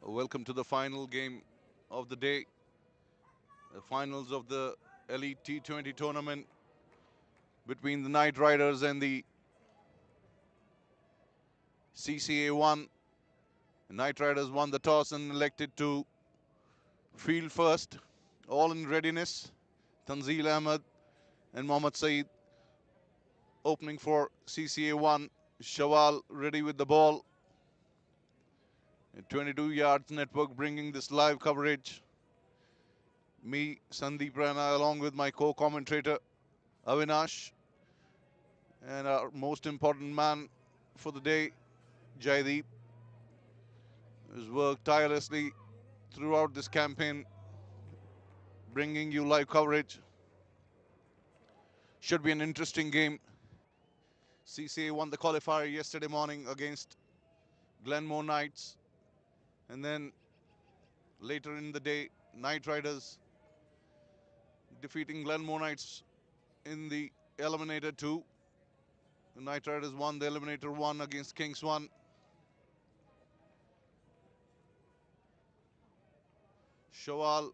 Welcome to the final game of the day, the finals of the Elite T20 tournament between the Knight Riders and the CCA 1. The Knight Riders won the toss and elected to field first, all in readiness. Tanzeel Ahmed and Mohammad Saeed opening for CCA 1. Shawal ready with the ball. 22 yards network bringing this live coverage. Me, SANDEEP RAINA, along with my co-commentator AVINASH, and our most important man for the day, Jaideep, has worked tirelessly throughout this campaign, bringing you live coverage. Should be an interesting game. CCA won the qualifier yesterday morning against Glenmore Knights, and then later in the day, Knight Riders defeating Glenmore Knights in the Eliminator 2. The Knight Riders won the Eliminator 1 against Kings 1. Shawal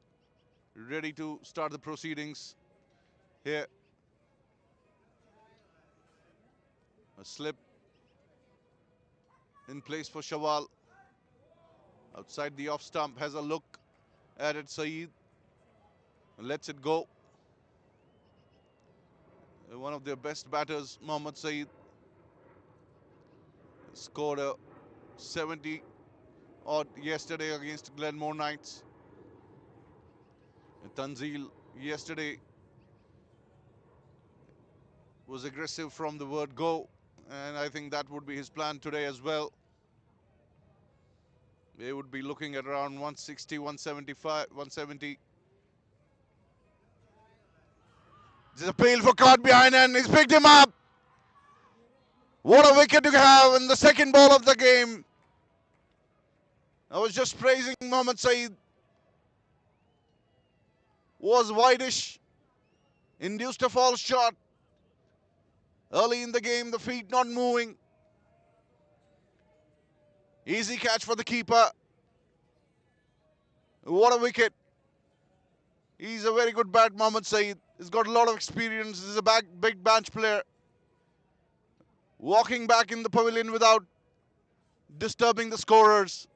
ready to start the proceedings here. A slip in place for Shawal. Outside the off stump, has a look at it. Saeed lets it go. One of their best batters, Mohammad Saeed, scored a 70 odd yesterday against Glenmore Knights. And Tanzeel yesterday was aggressive from the word go, and I think that would be his plan today as well. They would be looking at around 160, 175, 170. This is a appeal for caught behind, and he's picked him up. What a wicket to have in the second ball of the game. I was just praising Mohammad Saeed. Was wideish, induced a false shot. Early in the game, the feet not moving. Easy catch for the keeper. What a wicket. He's a very good bat, Mohammad Saeed. He's got a lot of experience. He's a big bench player. Walking back in the pavilion without disturbing the scorers.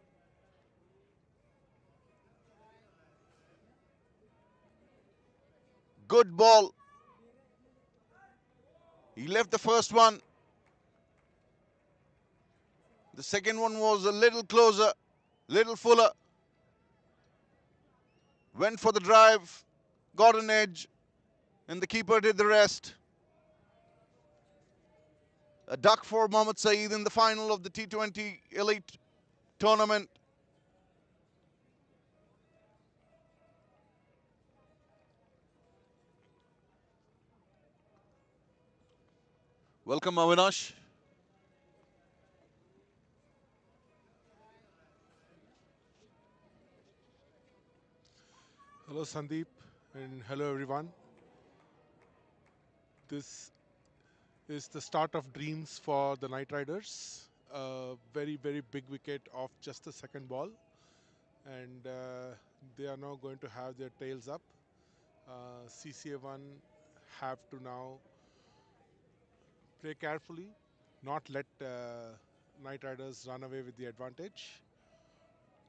Good ball. He left the first one. The second one was a little closer, little fuller. Went for the drive, got an edge, and the keeper did the rest. A duck for Mohammad Saeed in the final of the T20 Elite tournament. Welcome, Avinash. Hello, Sandeep, and hello, everyone. This is the start of dreams for the Knight Riders. A very, very big wicket of just the second ball, and they are now going to have their tails up. CCA1 have to now play carefully, not let Knight Riders run away with the advantage.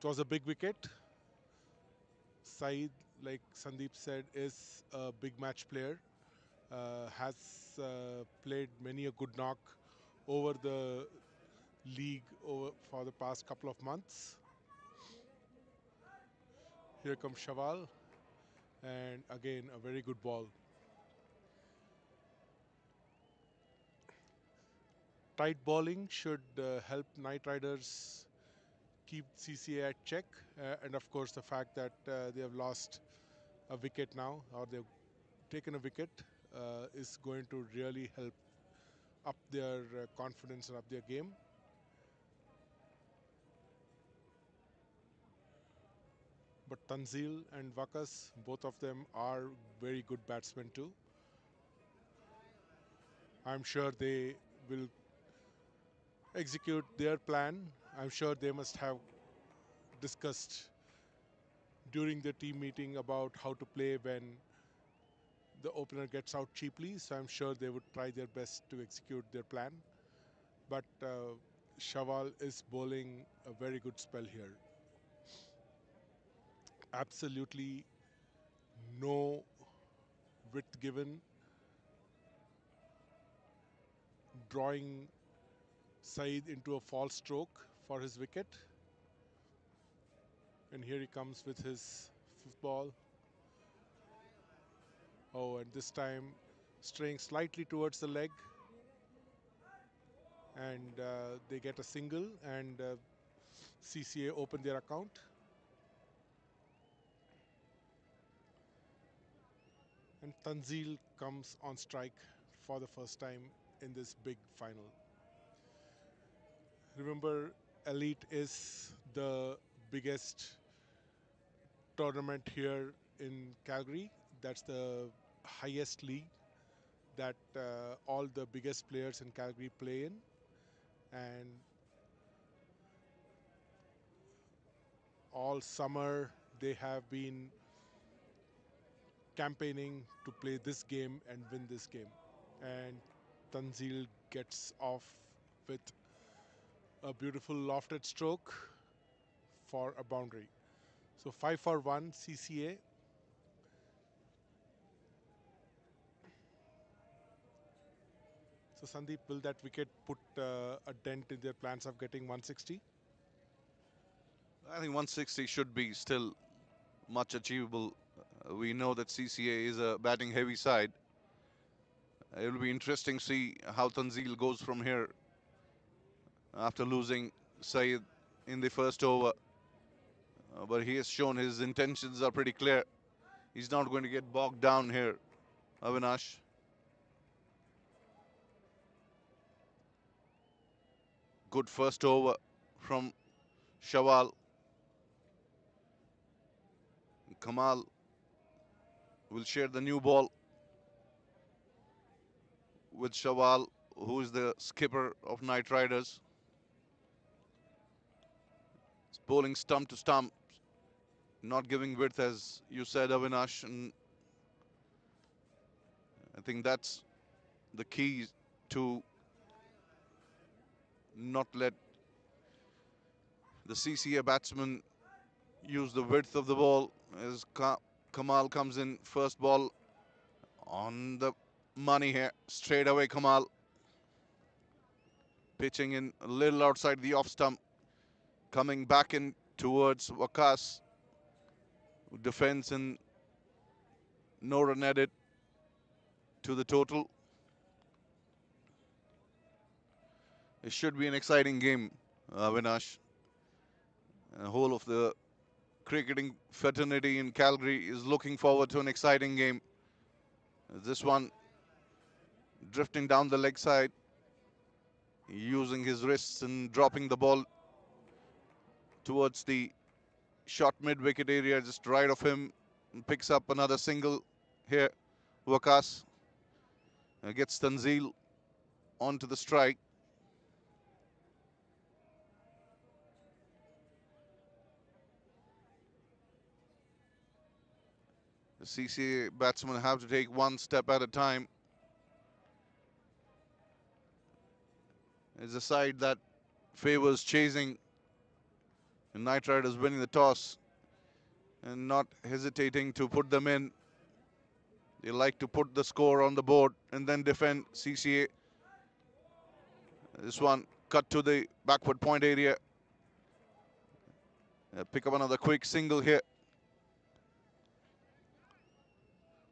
It was a big wicket. Saeed, like Sandeep said, is a big match player. Has played many a good knock over the league for the past couple of months. Here comes Shawal, and again a very good ball. Tight bowling should help Knight Riders keep CCA at check, and of course the fact that they have lost a wicket now, or they've taken a wicket, is going to really help up their confidence and up their game. But Tanzeel and Wakas, both of them are very good batsmen too. I'm sure they will execute their plan. I'm sure they must have discussed during the team meeting about how to play when the opener gets out cheaply. So I'm sure they would try their best to execute their plan. But Shawal is bowling a very good spell here. Absolutely no width given, drawing Saeed into a false stroke for his wicket. And here he comes with his fifth ball. Oh, and this time straying slightly towards the leg. And they get a single, and CCA open their account. And Tanzil comes on strike for the first time in this big final. Remember, Elite is the biggest tournament here in Calgary. That's the highest league that all the biggest players in Calgary play in. And all summer they have been campaigning to play this game and win this game. And Tanzil gets off with a beautiful lofted stroke for a boundary. So 5 for 1 CCA. So Sandeep, will that wicket put a dent in their plans of getting 160? I think 160 should be still much achievable. We know that CCA is a batting heavy side. It will be interesting to see how Tanzil goes from here after losing Saeed in the first over. But he has shown his intentions are pretty clear. He's not going to get bogged down here, Avinash. Good first over from Shawal. Kamal will share the new ball with Shawal, who is the skipper of Knight Riders. It's bowling stump to stump, not giving width, as you said, Avinash. And I think that's the key to not let the CCA batsman use the width of the ball. As Kamal comes in, first ball on the money here. Straight away, Kamal pitching in a little outside the off stump, coming back in towards Wakas, who defends and no run added to the total. It should be an exciting game, Avinash. The whole of the cricketing fraternity in Calgary is looking forward to an exciting game. This one drifting down the leg side, using his wrists and dropping the ball towards the short mid-wicket area, just right of him, and picks up another single here. Wakas gets Tanzil onto the strike. The CCA batsmen have to take one step at a time. It's a side that favors chasing, and Knight Riders winning the toss and not hesitating to put them in. They like to put the score on the board and then defend. CCA. This one cut to the backward point area. Pick up another quick single here.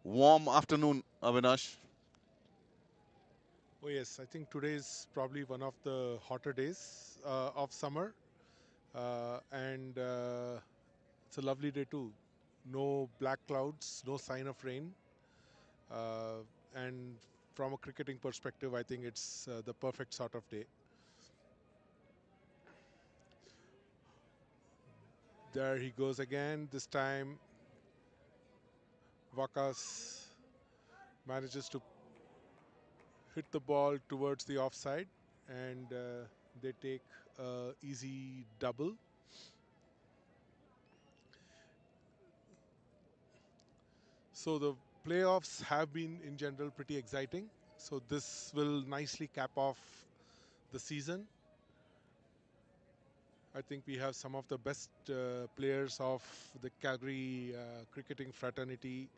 Warm afternoon, Avinash. Oh yes, I think today is probably one of the hotter days of summer. And it's a lovely day too. No black clouds, no sign of rain. And from a cricketing perspective, I think it's the perfect sort of day. There he goes again. This time, Wakas manages to hit the ball towards the offside, and they take a easy double. So the playoffs have been in general pretty exciting. So this will nicely cap off the season. I think we have some of the best players of the Calgary cricketing fraternity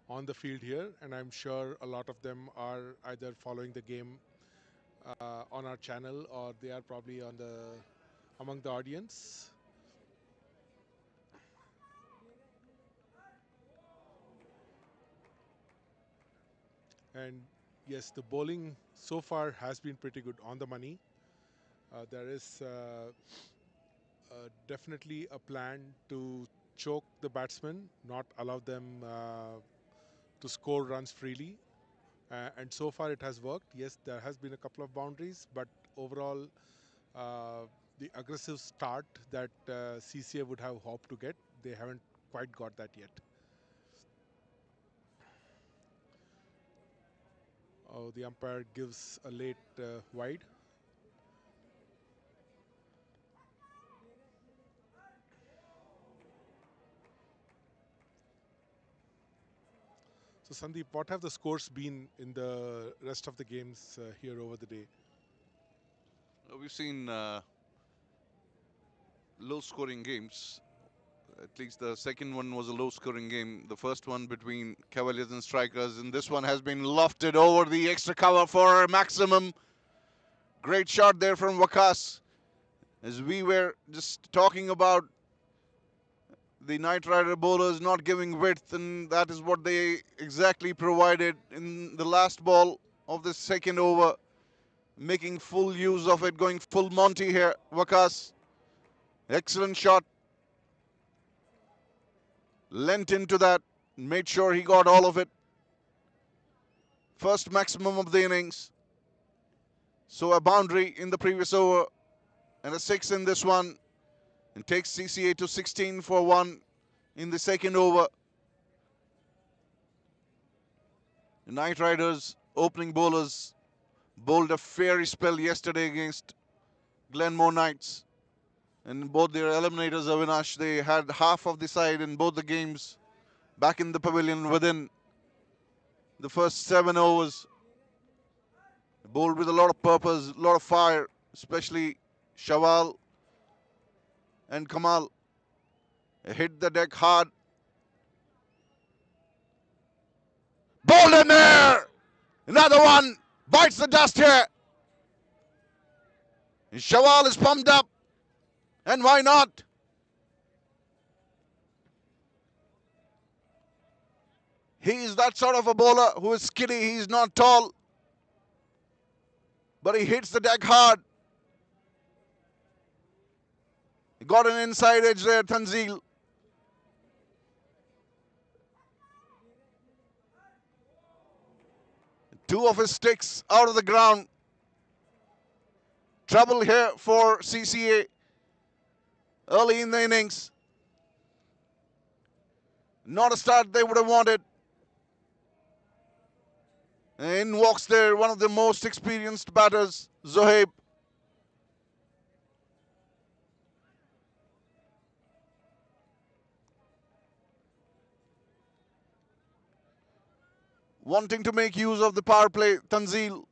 on the field here, and I'm sure a lot of them are either following the game on our channel or they are probably on the among the audience. And yes, the bowling so far has been pretty good, on the money. There is definitely a plan to choke the batsmen, not allow them to score runs freely. And so far it has worked. Yes, there has been a couple of boundaries, but overall, the aggressive start that CCA would have hoped to get, they haven't quite got that yet. Oh, the umpire gives a late wide. So, Sandeep, what have the scores been in the rest of the games here over the day? We've seen low-scoring games. At least the second one was a low-scoring game. The first one between Cavaliers and Strikers, and this one has been lofted over the extra cover for a maximum. Great shot there from Wakas. As we were just talking about the Knight Rider bowlers not giving width, and that is what they exactly provided in the last ball of the second over, making full use of it, going full Monty here. Wakas, excellent shot, lent into that, made sure he got all of it. First maximum of the innings. So a boundary in the previous over and a 6 in this one, and takes CCA to 16 for 1 in the second over. The Knight Riders opening bowlers bowled a fairy spell yesterday against Glenmore Knights. And both their eliminators, Avinash, they had half of the side in both the games back in the pavilion within the first 7 overs. Bowled with a lot of purpose, a lot of fire, especially Shawal and Kamal. Hit the deck hard. Bowled in there! Another one bites the dust here. And Shawal is pumped up. And why not? He is that sort of a bowler who is skinny. He's not tall. But he hits the deck hard. He got an inside edge there, Tanzil. Two of his sticks out of the ground. Trouble here for CCA early in the innings. Not a start they would have wanted. In walks there one of the most experienced batters, Zohaib. Wanting to make use of the power play, Tanzil.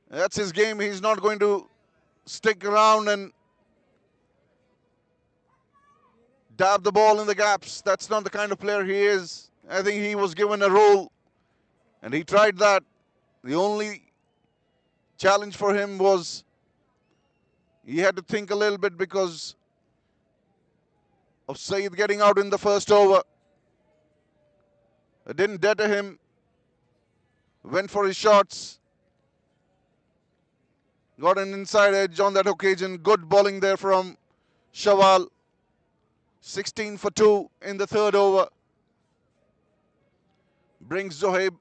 That's his game. He's not going to stick around and dab the ball in the gaps. That's not the kind of player he is. I think he was given a role and he tried that. The only challenge for him was he had to think a little bit because of Saeed getting out in the first over. It didn't deter him. Went for his shots. Got an inside edge on that occasion. Good bowling there from Shawal. 16 for 2 in the third over. Brings Zohaib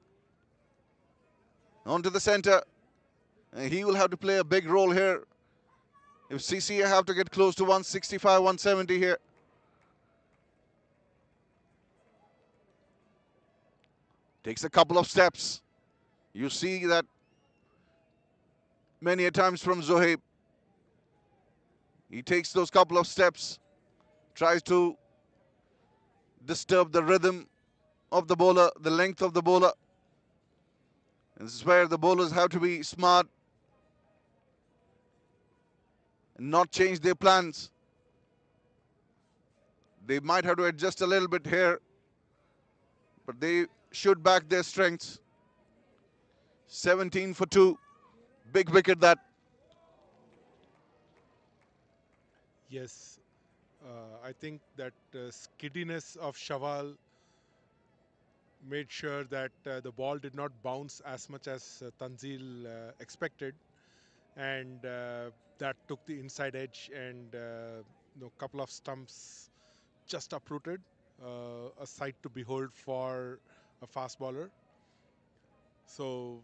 onto the center. And he will have to play a big role here. If CCA have to get close to 165, 170 here. Takes a couple of steps. You see that many a times from Zohaib. He takes those couple of steps, tries to disturb the rhythm of the bowler, the length of the bowler. And this is where the bowlers have to be smart and not change their plans. They might have to adjust a little bit here, but they should back their strengths. 17 for 2. Big wicket that. Yes, I think that skiddiness of Shawal made sure that the ball did not bounce as much as Tanzil expected, and that took the inside edge, and couple of stumps just uprooted. A sight to behold for a fast bowler. So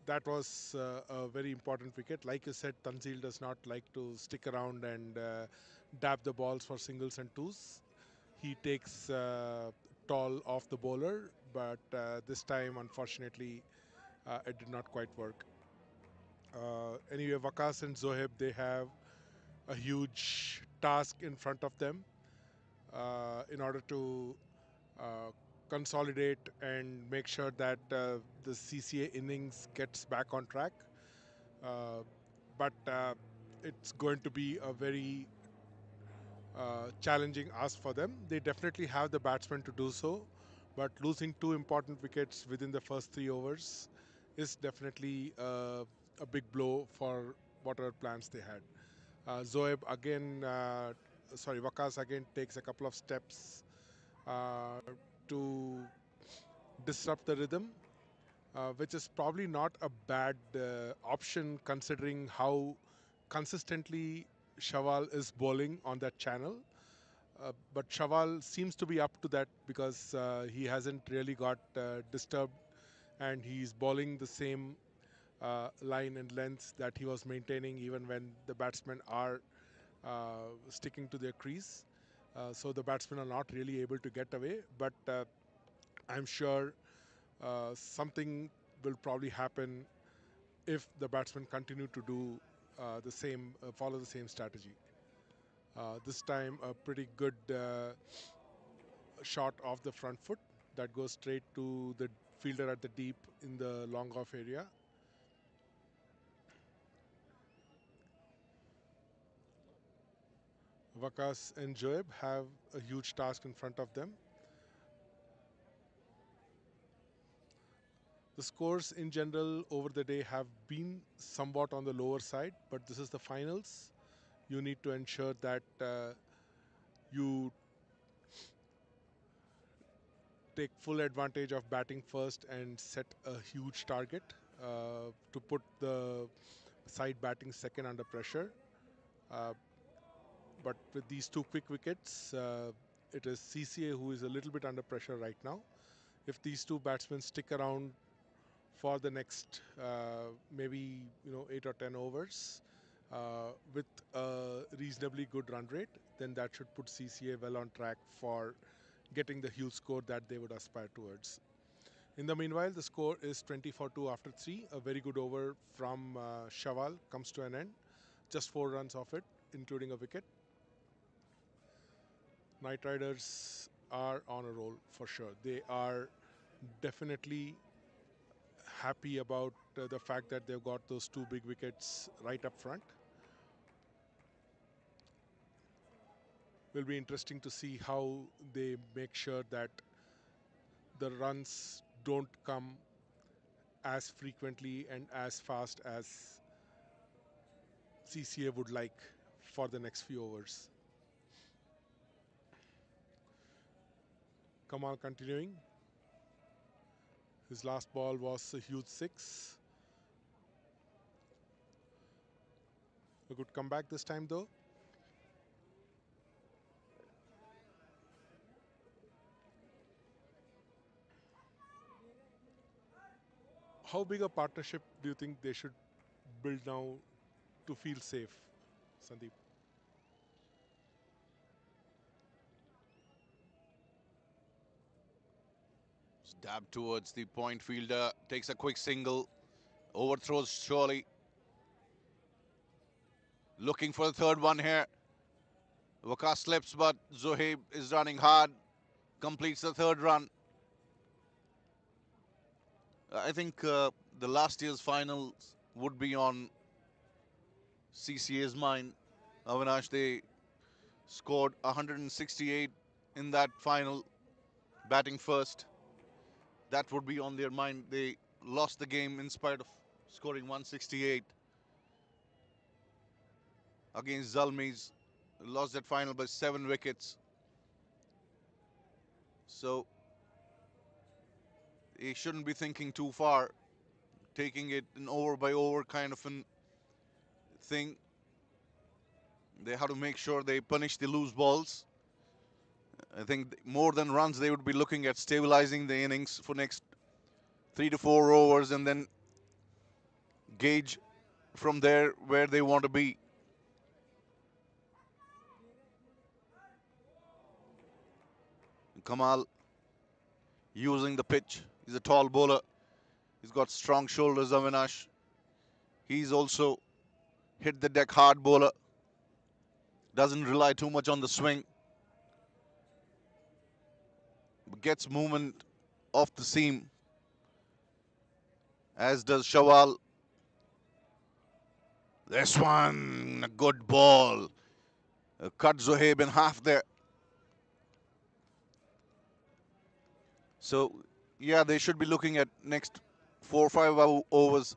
that was a very important wicket. Like you said, Tanzil does not like to stick around and dab the balls for singles and twos. He takes tall off the bowler, but this time, unfortunately, it did not quite work. Anyway, Waqas and Zoheb, they have a huge task in front of them in order to uh, consolidate and make sure that the CCA innings gets back on track. But it's going to be a very challenging ask for them. They definitely have the batsmen to do so, but losing two important wickets within the first 3 overs is definitely a big blow for whatever plans they had. Zoeb again, Waqas again takes a couple of steps uh, to disrupt the rhythm, which is probably not a bad option considering how consistently Shawal is bowling on that channel. But Shawal seems to be up to that because he hasn't really got disturbed, and he's bowling the same line and length that he was maintaining even when the batsmen are sticking to their crease. So the batsmen are not really able to get away, but I'm sure something will probably happen if the batsmen continue to do follow the same strategy. This time, a pretty good shot off the front foot that goes straight to the fielder at the deep in the long off area. Waqas and Joeb have a huge task in front of them. The scores in general over the day have been somewhat on the lower side, but this is the finals. You need to ensure that you take full advantage of batting first and set a huge target to put the side batting second under pressure. Uh, but with these two quick wickets, it is CCA who is a little bit under pressure right now. If these two batsmen stick around for the next maybe 8 or 10 overs with a reasonably good run rate, then that should put CCA well on track for getting the huge score that they would aspire towards. In the meanwhile, the score is 20 for 2 after 3. A very good over from Shawal comes to an end. Just 4 runs off it, including a wicket. Knight Riders are on a roll for sure. They are definitely happy about the fact that they've got those 2 big wickets right up front. Will be interesting to see how they make sure that the runs don't come as frequently and as fast as CCA would like for the next few overs. Kamal continuing. His last ball was a huge 6. A good comeback this time though. How big a partnership do you think they should build now to feel safe, Sandeep? Stab towards the point fielder. Takes a quick single. Overthrows surely. Looking for the third one here. Waqas slips, but Zohaib is running hard. Completes the third run. I think the last year's finals would be on CCA's mind. Avinash, they scored 168 in that final, batting first. That would be on their mind. They lost the game in spite of scoring 168 against Zalmis. Lost that final by 7 wickets. So they shouldn't be thinking too far, taking it an over by over kind of an thing. They have to make sure they punish the loose balls. I think more than runs, they would be looking at stabilizing the innings for next 3 to 4 overs and then gauge from there where they want to be. Kamal using the pitch. He's a tall bowler. He's got strong shoulders, Avinash. He's also hit the deck hard bowler. Doesn't rely too much on the swing. Gets movement off the seam, as does Shawal. This one, a good ball. Cut Zohaib in half there. So, yeah, they should be looking at next 4 or 5 overs,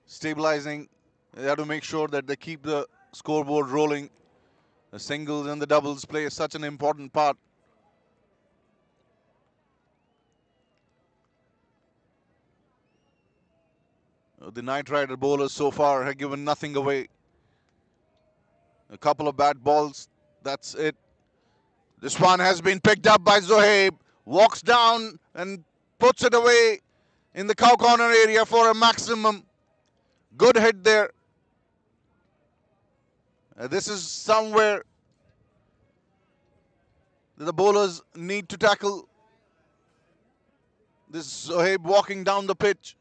stabilizing. They have to make sure that they keep the scoreboard rolling. The singles and the doubles play such an important part. The Knight Rider bowlers so far have given nothing away. A couple of bad balls, that's it. This one has been picked up by Zohaib. Walks down and puts it away in the cow corner area for a maximum. Good hit there. This is somewhere the bowlers need to tackle. This Zohaib walking down the pitch.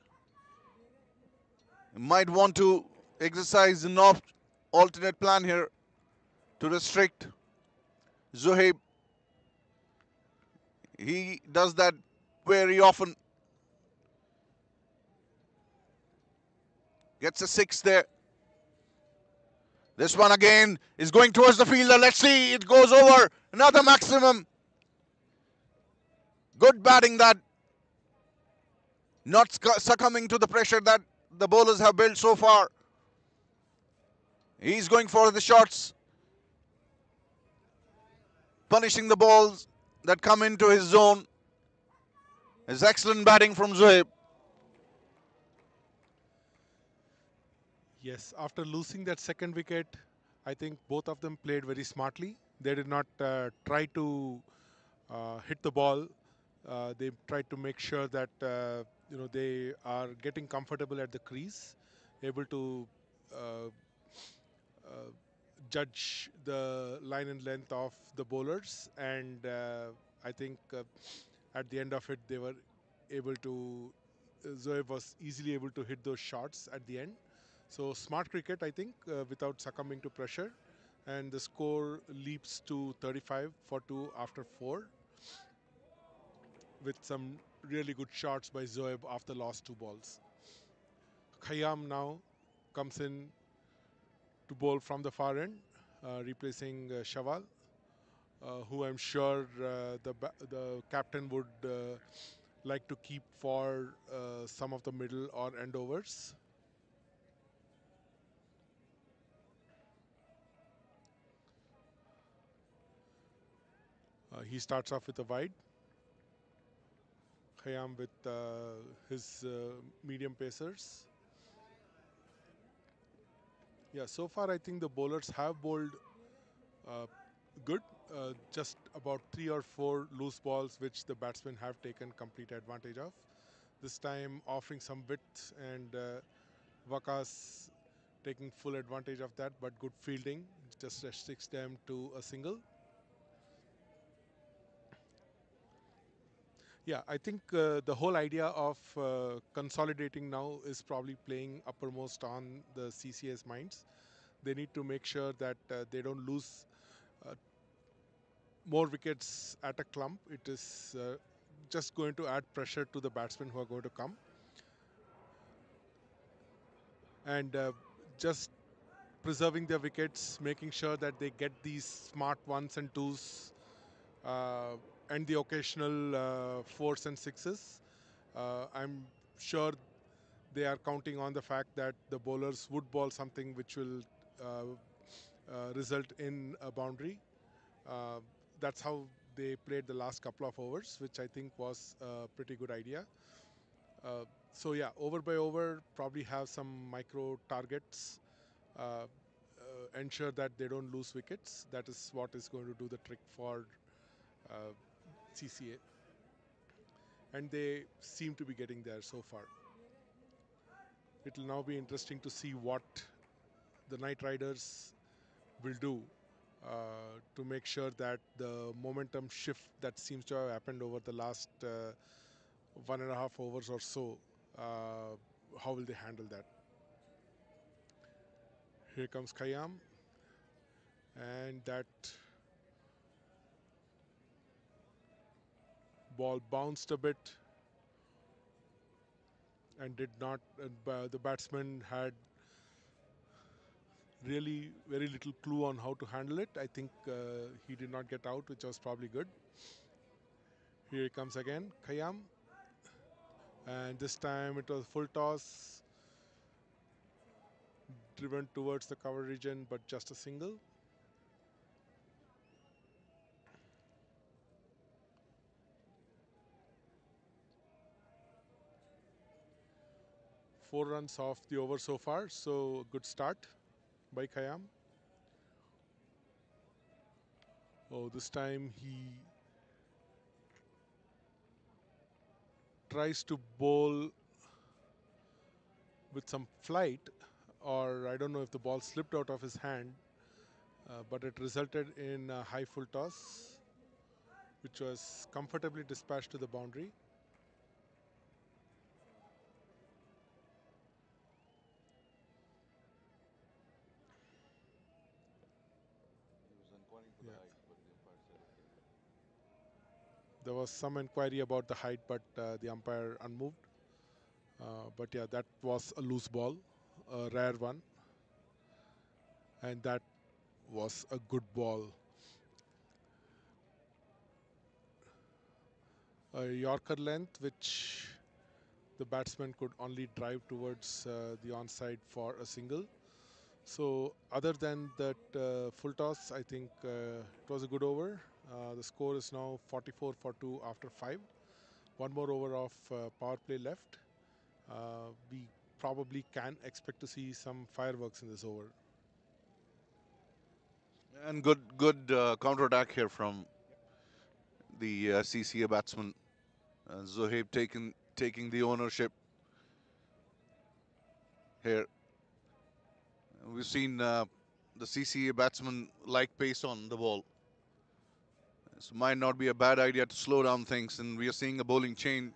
Might want to exercise an alternate plan here to restrict Zohaib. He does that very often. Gets a 6 there. This one again is going towards the fielder. Let's see, it goes over. Another maximum. Good batting that. Not succumbing to the pressure that the bowlers have built so far. He's going for the shots. Punishing the balls that come into his zone. It's excellent batting from Zohaib. Yes, after losing that second wicket, I think both of them played very smartly. They did not try to hit the ball. They tried to make sure that they are getting comfortable at the crease, able to uh, uh, judge the line and length of the bowlers, and I think at the end of it, they were able to. Zoe was easily able to hit those shots at the end. So smart cricket, I think, without succumbing to pressure, and the score leaps to 35 for 2 after 4, with some really good shots by Zoeb after last 2 balls. Khayyam now comes in to bowl from the far end, replacing Shawal, who I'm sure the captain would like to keep for some of the middle or end overs. He starts off with a wide. Khayyam with his medium pacers. Yeah, so far I think the bowlers have bowled uh, good. Just about 3 or 4 loose balls which the batsmen have taken complete advantage of. This time offering some width, and Vakas taking full advantage of that, but good fielding just restricts them to a single. Yeah, I think the whole idea of consolidating now is probably playing uppermost on the CCA's minds. They need to make sure that they don't lose uh, more wickets at a clump. It is just going to add pressure to the batsmen who are going to come. and just preserving their wickets, making sure that they get these smart ones and twos, uh, and the occasional fours and sixes. I'm sure they are counting on the fact that the bowlers would ball something which will result in a boundary. Uh, that's how they played the last couple of overs, which I think was a pretty good idea. So yeah, over by over, probably have some micro targets. Uh, ensure that they don't lose wickets. That is what is going to do the trick for uh, CCA, and they seem to be getting there so far. It will now be interesting to see what the Knight Riders will do to make sure that the momentum shift that seems to have happened over the last 1.5 overs or so, how will they handle that? Here comes Khayyam, and that ball bounced a bit and did not. The batsman had really very little clue on how to handle it. I think he did not get out, which was probably good. Here he comes again, Khayyam, and this time it was full toss, driven towards the cover region, but just a single. Four runs off the over so far, so good start by Khayyam. Oh, this time he tries to bowl with some flight, or I don't know if the ball slipped out of his hand, but it resulted in a high full toss, which was comfortably dispatched to the boundary. Yeah. There was some inquiry about the height, but the umpire unmoved. But yeah, that was a loose ball, a rare one, and that was a good ball. A Yorker length, which the batsman could only drive towards the onside for a single. So other than that full toss, I think it was a good over. The score is now 44 for 2 after 5. One more over of power play left. We probably can expect to see some fireworks in this over. And good counter-attack here from the CCA batsman. Zohaib taking the ownership here. We've seen the CCA batsman like pace on the ball. So might not be a bad idea to slow down things, and we are seeing a bowling change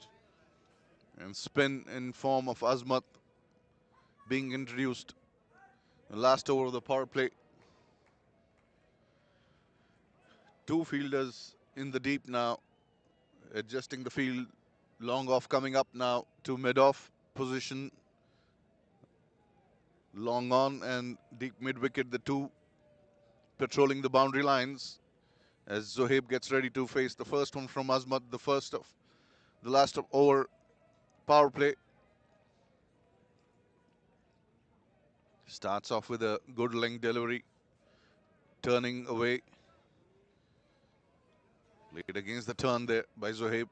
and spin in form of Azmat being introduced. Last over of the power play. Two fielders in the deep now, adjusting the field. Long off coming up now to mid-off position. Long on and deep mid-wicket, the two patrolling the boundary lines as Zohaib gets ready to face the first one from Azmat, the last of over power play. Starts off with a good length delivery, turning away. Played against the turn there by Zohaib.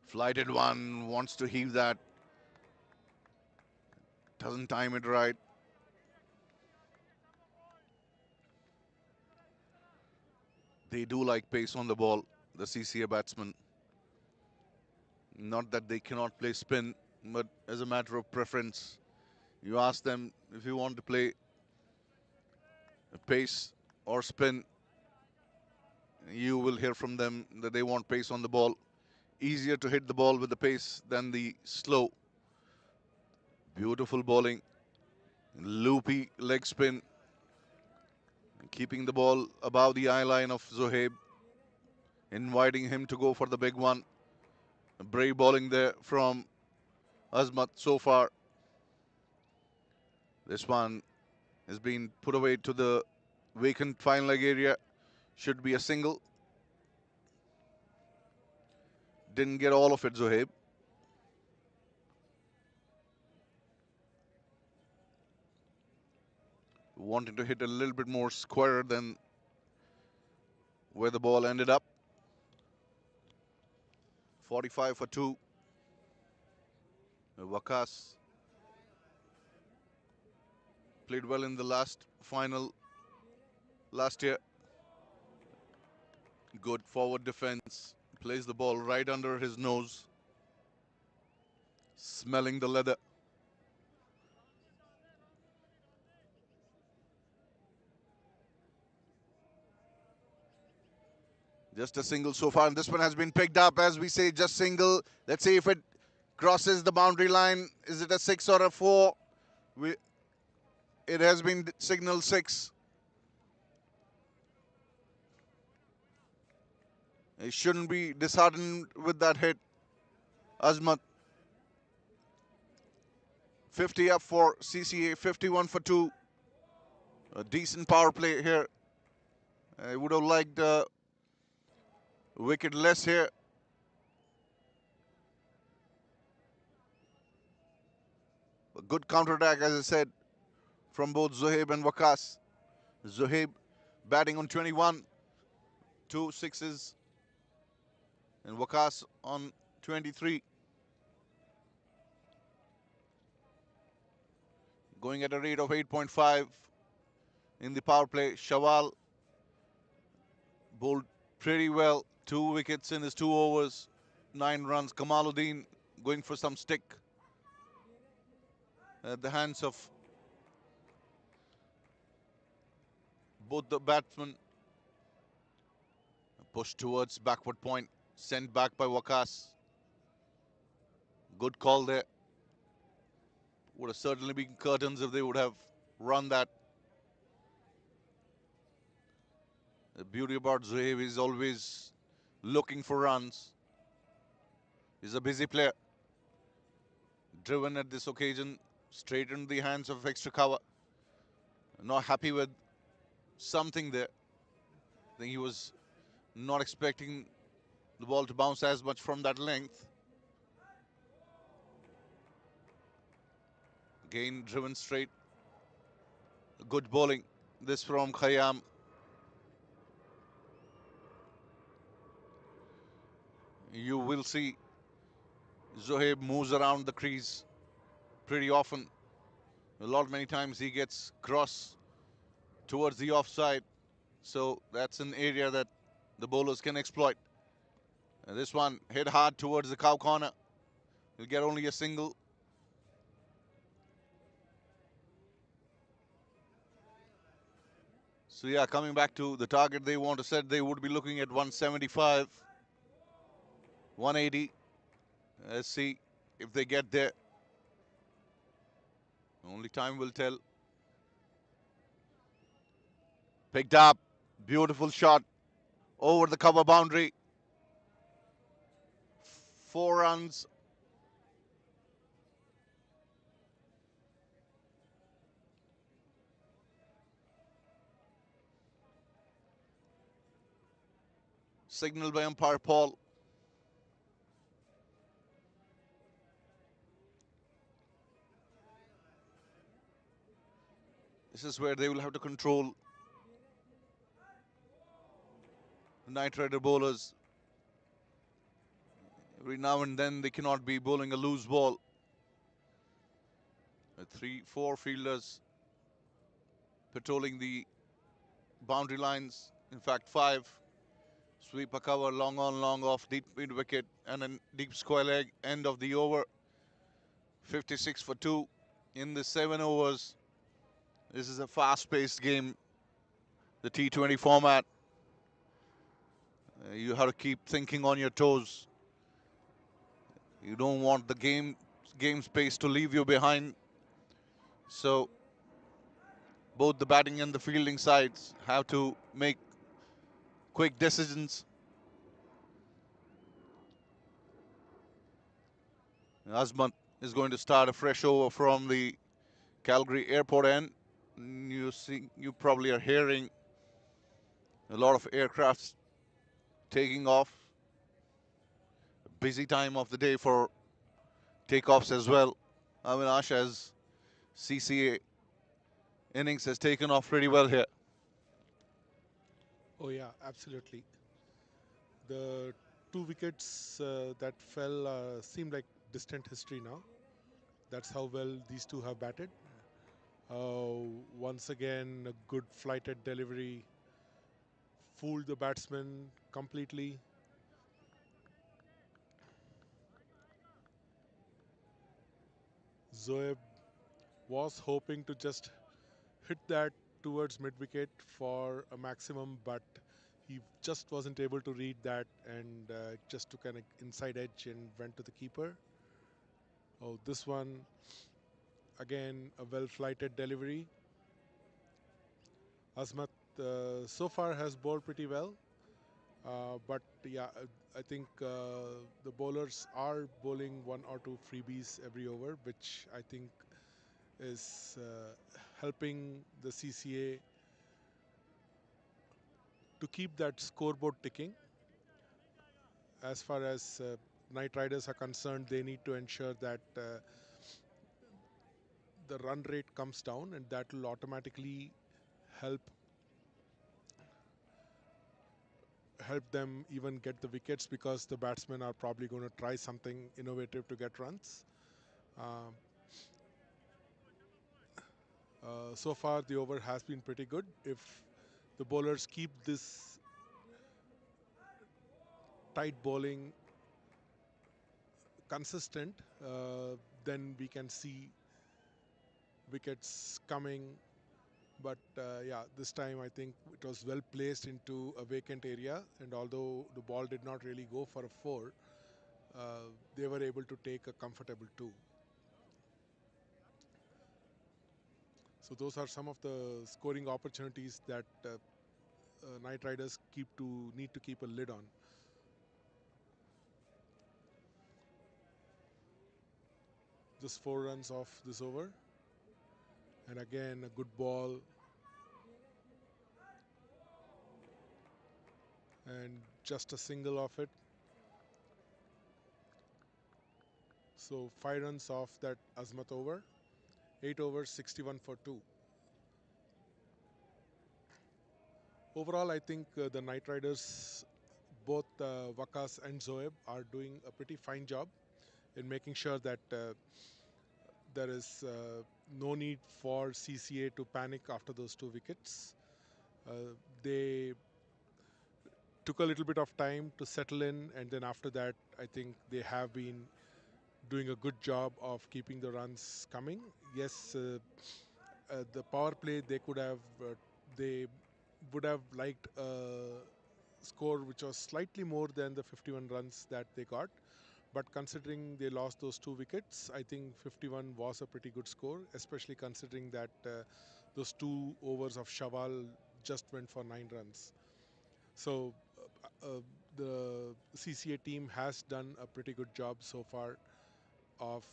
Flighted one, wants to heave that. Doesn't time it right. They do like pace on the ball, the CCA batsmen. Not that they cannot play spin, but as a matter of preference. You ask them if you want to play pace or spin, you will hear from them that they want pace on the ball. Easier to hit the ball with the pace than the slow. Beautiful bowling, loopy leg spin, keeping the ball above the eye line of Zohaib, inviting him to go for the big one. Brave bowling there from Azmat so far. This one has been put away to the vacant fine leg area. Should be a single. Didn't get all of it, Zohaib. Wanting to hit a little bit more squarer than where the ball ended up. 45 for 2. Waqas played well in the last final last year. Good forward defense. Plays the ball right under his nose. Smelling the leather. Just a single so far, and this one has been picked up. As we say, just single. Let's see if it crosses the boundary line. Is it a 6 or a 4? It has been signaled 6. He shouldn't be disheartened with that hit. Azmat. 50 up for CCA, 51 for 2. A decent power play here. I would have liked a wicket less here. A good counterattack, as I said, from both Zohaib and Waqas. Zohaib batting on 21, 2 sixes, and Waqas on 23. Going at a rate of 8.5 in the power play. Shawal bowled pretty well. 2 wickets in his 2 overs, 9 runs. Kamaluddin going for some stick at the hands of both the batsmen. Pushed towards backward point, sent back by Waqas. Good call there. Would have certainly been curtains if they would have run that. The beauty about Zohaib is always looking for runs. He's a busy player. Driven at this occasion, straight into the hands of extra cover. Not happy with something there. I think he was not expecting the ball to bounce as much from that length. Again, driven straight. Good bowling. This from Khayyam. You will see Zohaib moves around the crease pretty often. Many times he gets cross towards the offside. So that's an area that the bowlers can exploit. And this one hit hard towards the cow corner. He'll get only a single. So yeah, coming back to the target they want to set, they would be looking at 175, 180. Let's see if they get there. Only time will tell. Picked up. Beautiful shot over the cover boundary. 4 runs. Signal by umpire Paul. This is where they will have to control the Knight Rider bowlers. Every now and then they cannot be bowling a loose ball. 3, 4 fielders patrolling the boundary lines. In fact, 5. Sweep a cover, long on, long off, deep mid wicket, and a deep square leg, end of the over. 56 for 2 in the 7 overs. This is a fast-paced game, the T20 format. You have to keep thinking on your toes. You don't want the game pace to leave you behind. So both the batting and the fielding sides have to make quick decisions. Azmat is going to start a fresh over from the Calgary airport end. You probably are hearing a lot of aircrafts taking off. A busy time of the day for takeoffs as well. Avinash, as CCA innings has taken off pretty well here. Oh yeah, absolutely. The two wickets that fell seem like distant history now. That's how well these two have batted. Once again, a good flighted delivery fooled the batsman completely. Zoeb was hoping to just hit that towards mid wicket for a maximum, but he just wasn't able to read that and just took an inside edge and went to the keeper. Oh, this one again, a well flighted delivery. Azmat so far has bowled pretty well, but yeah, I think the bowlers are bowling one or two freebies every over, which I think is helping the CCA to keep that scoreboard ticking. As far as Knight Riders are concerned, they need to ensure that the run rate comes down, and that will automatically help them even get the wickets, because the batsmen are probably going to try something innovative to get runs. Um, so far, the over has been pretty good. If the bowlers keep this tight bowling consistent, then we can see wickets coming. But yeah, this time I think it was well placed into a vacant area, and although the ball did not really go for a four, they were able to take a comfortable two. So those are some of the scoring opportunities that Knight Riders need to keep a lid on. Just 4 runs off this over, and again a good ball, and just a single off it. So 5 runs off that Azmat over. 8 overs, 61 for 2. Overall, I think the Knight Riders, both Wakas and Zoeb, are doing a pretty fine job in making sure that there is no need for CCA to panic after those two wickets. They took a little bit of time to settle in, and then after that, I think they have been doing a good job of keeping the runs coming. Yes, the power play, they would have liked a score which was slightly more than the 51 runs that they got. But considering they lost those two wickets, I think 51 was a pretty good score, especially considering that those 2 overs of Shawal just went for 9 runs. So the CCA team has done a pretty good job so far of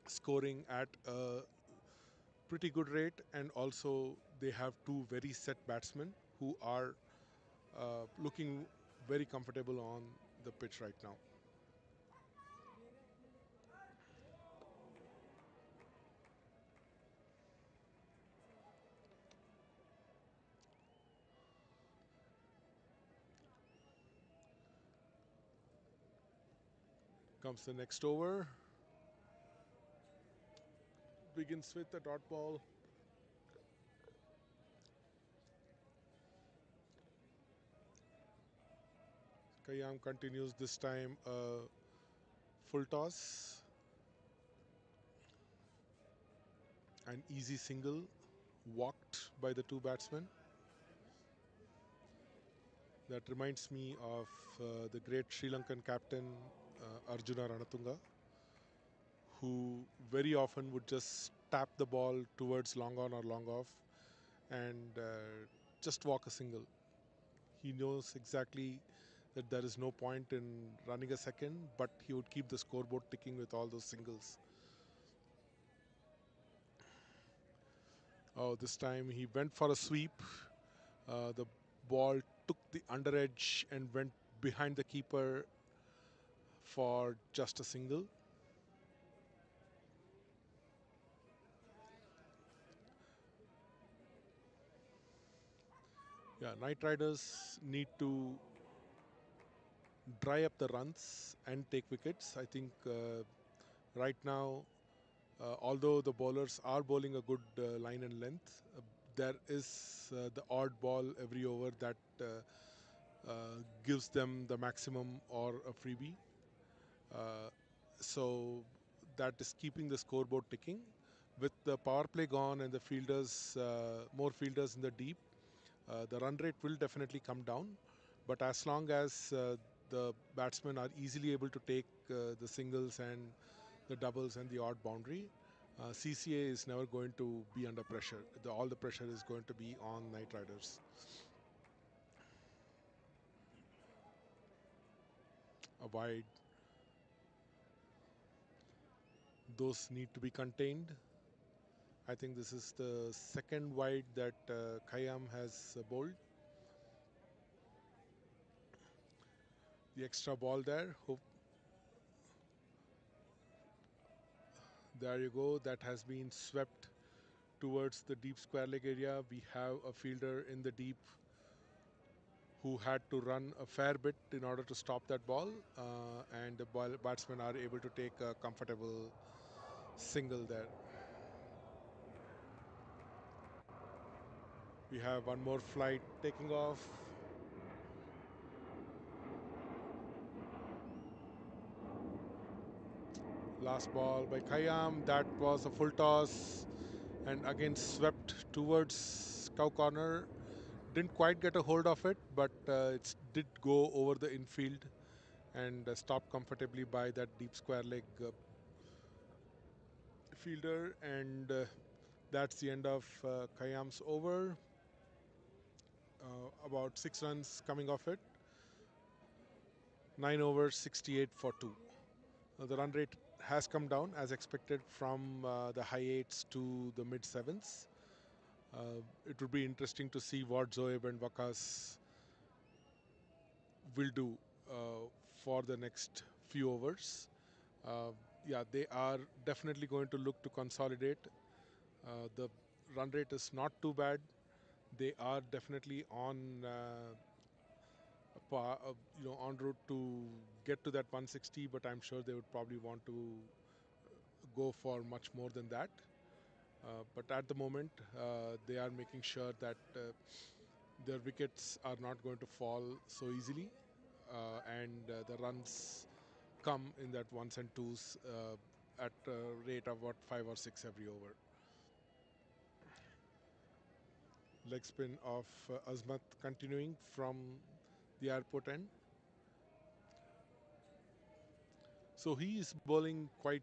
scoring at a pretty good rate, and also they have two very set batsmen who are looking very comfortable on the pitch right now. Comes the next over. Begins with a dot ball. Kayam continues this time a full toss. An easy single walked by the two batsmen. That reminds me of the great Sri Lankan captain Arjuna Ranatunga, who very often would just tap the ball towards long on or long off and just walk a single. He knows exactly that there is no point in running a second, but he would keep the scoreboard ticking with all those singles. Oh, this time he went for a sweep. The ball took the under edge and went behind the keeper for just a single. Yeah, Knight Riders need to dry up the runs and take wickets. I think right now, although the bowlers are bowling a good line and length, there is the odd ball every over that gives them the maximum or a freebie. Uh, so that is keeping the scoreboard ticking. With the power play gone and the fielders, more fielders in the deep, the run rate will definitely come down. But as long as the batsmen are easily able to take the singles and the doubles and the odd boundary, CCA is never going to be under pressure. All the pressure is going to be on Knight Riders. A wide. Those need to be contained. I think this is the second wide that Khayyam has bowled. The extra ball there. Hope there you go. That has been swept towards the deep square leg area. We have a fielder in the deep who had to run a fair bit in order to stop that ball, and the batsmen are able to take a comfortable single there. We have one more flight taking off. Last ball by Khayyam. That was a full toss and again swept towards cow corner. Didn't quite get a hold of it, but it did go over the infield and stopped comfortably by that deep square leg fielder. And that's the end of Khayyam's over. About 6 runs coming off it. 9 overs, 68 for 2. The run rate has come down as expected from the high 8s to the mid 7s. It would be interesting to see what Zoeb and Waqas will do for the next few overs. Yeah, they are definitely going to look to consolidate. The run rate is not too bad. They are definitely on en route to get to that 160, but I'm sure they would probably want to go for much more than that. But at the moment, they are making sure that their wickets are not going to fall so easily, and the runs come in that ones and twos at a rate of what 5 or 6 every over. Leg spin of Azmat continuing from the airport end. So he is bowling quite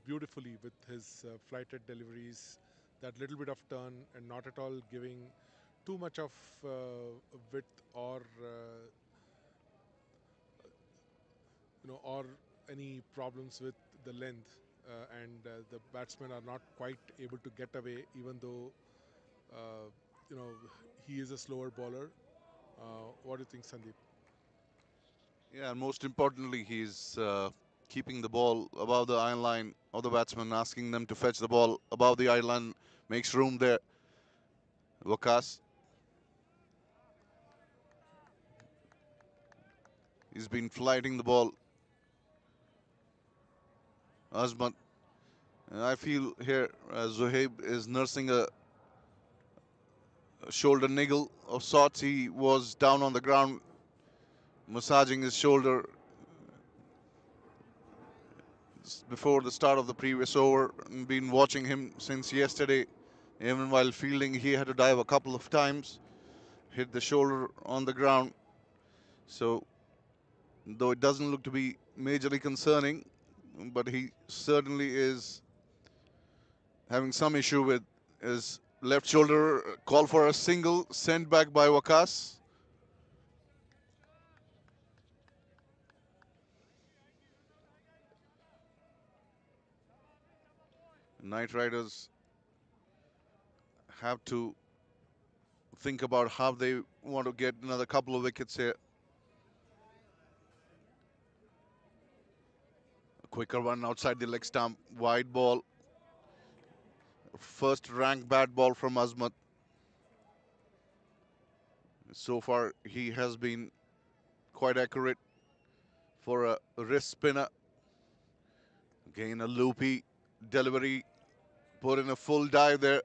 beautifully with his flighted deliveries, that little bit of turn and not at all giving too much of width or or any problems with the length, and the batsmen are not quite able to get away, even though uh, you know he is a slower bowler. What do you think, Sandeep? Yeah, and most importantly, he's keeping the ball above the iron line of the batsman, asking them to fetch the ball above the iron line, makes room there. Waqas, he's been flighting the ball. Azmat, and I feel here Zohaib is nursing a shoulder niggle of sorts. He was down on the ground, massaging his shoulder before the start of the previous over, and been watching him since yesterday. Even while fielding, he had to dive a couple of times, hit the shoulder on the ground. So, though it doesn't look to be majorly concerning, but he certainly is having some issue with his left shoulder. Call for a single, sent back by Waqas. Knight Riders have to think about how they want to get another couple of wickets here. A quicker one outside the leg stump, wide ball. First rank bad ball from Azmat. So far, he has been quite accurate for a wrist spinner. Again, a loopy delivery. Put in a full dive there.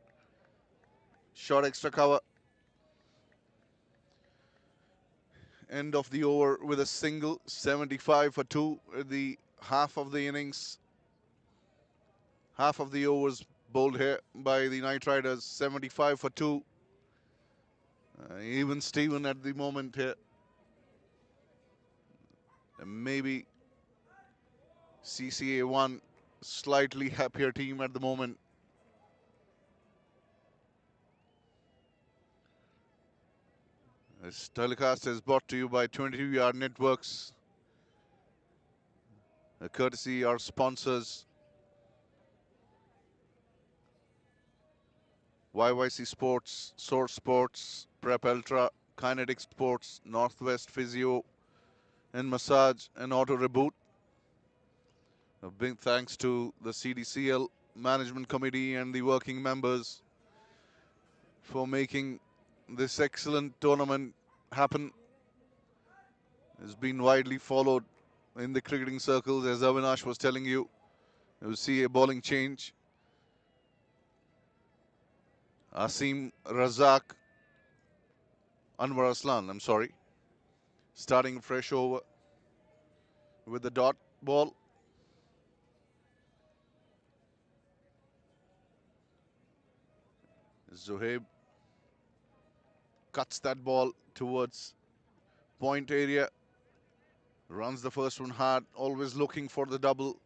Short extra cover. End of the over with a single, 75 for 2. The half of the innings, half of the overs bowled here by the Knight Riders, 75 for 2. Even Steven at the moment here. And maybe CCA 1, slightly happier team at the moment. This telecast is brought to you by 22-Yard Networks. Courtesy our sponsors, YYC Sports, Source Sports, Prep Ultra, Kinetic Sports, Northwest Physio and Massage and Auto Reboot. A big thanks to the C&DCL Management Committee and the working members for making this excellent tournament happen. It's been widely followed in the cricketing circles, as Avinash was telling you. You see a bowling change. Asim Razak, Anwar Aslan, I'm sorry. Starting fresh over with the dot ball. Zohaib cuts that ball towards point area. Runs the first one hard, always looking for the double.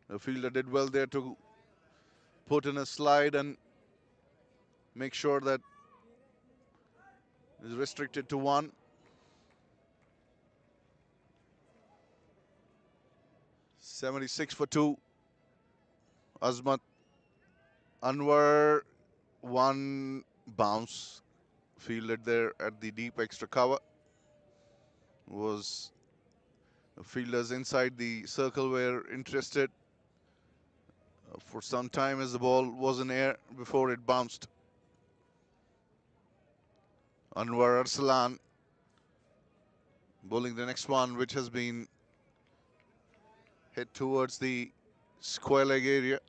The fielder did well there to put in a slide and make sure that is restricted to 1. $76 for 2. Azmat Anwar, 1 bounce fielded there at the deep extra cover. Was the fielders inside the circle were interested for some time as the ball was in air before it bounced. Anwar Arsalan bowling the next one, which has been hit towards the square leg area.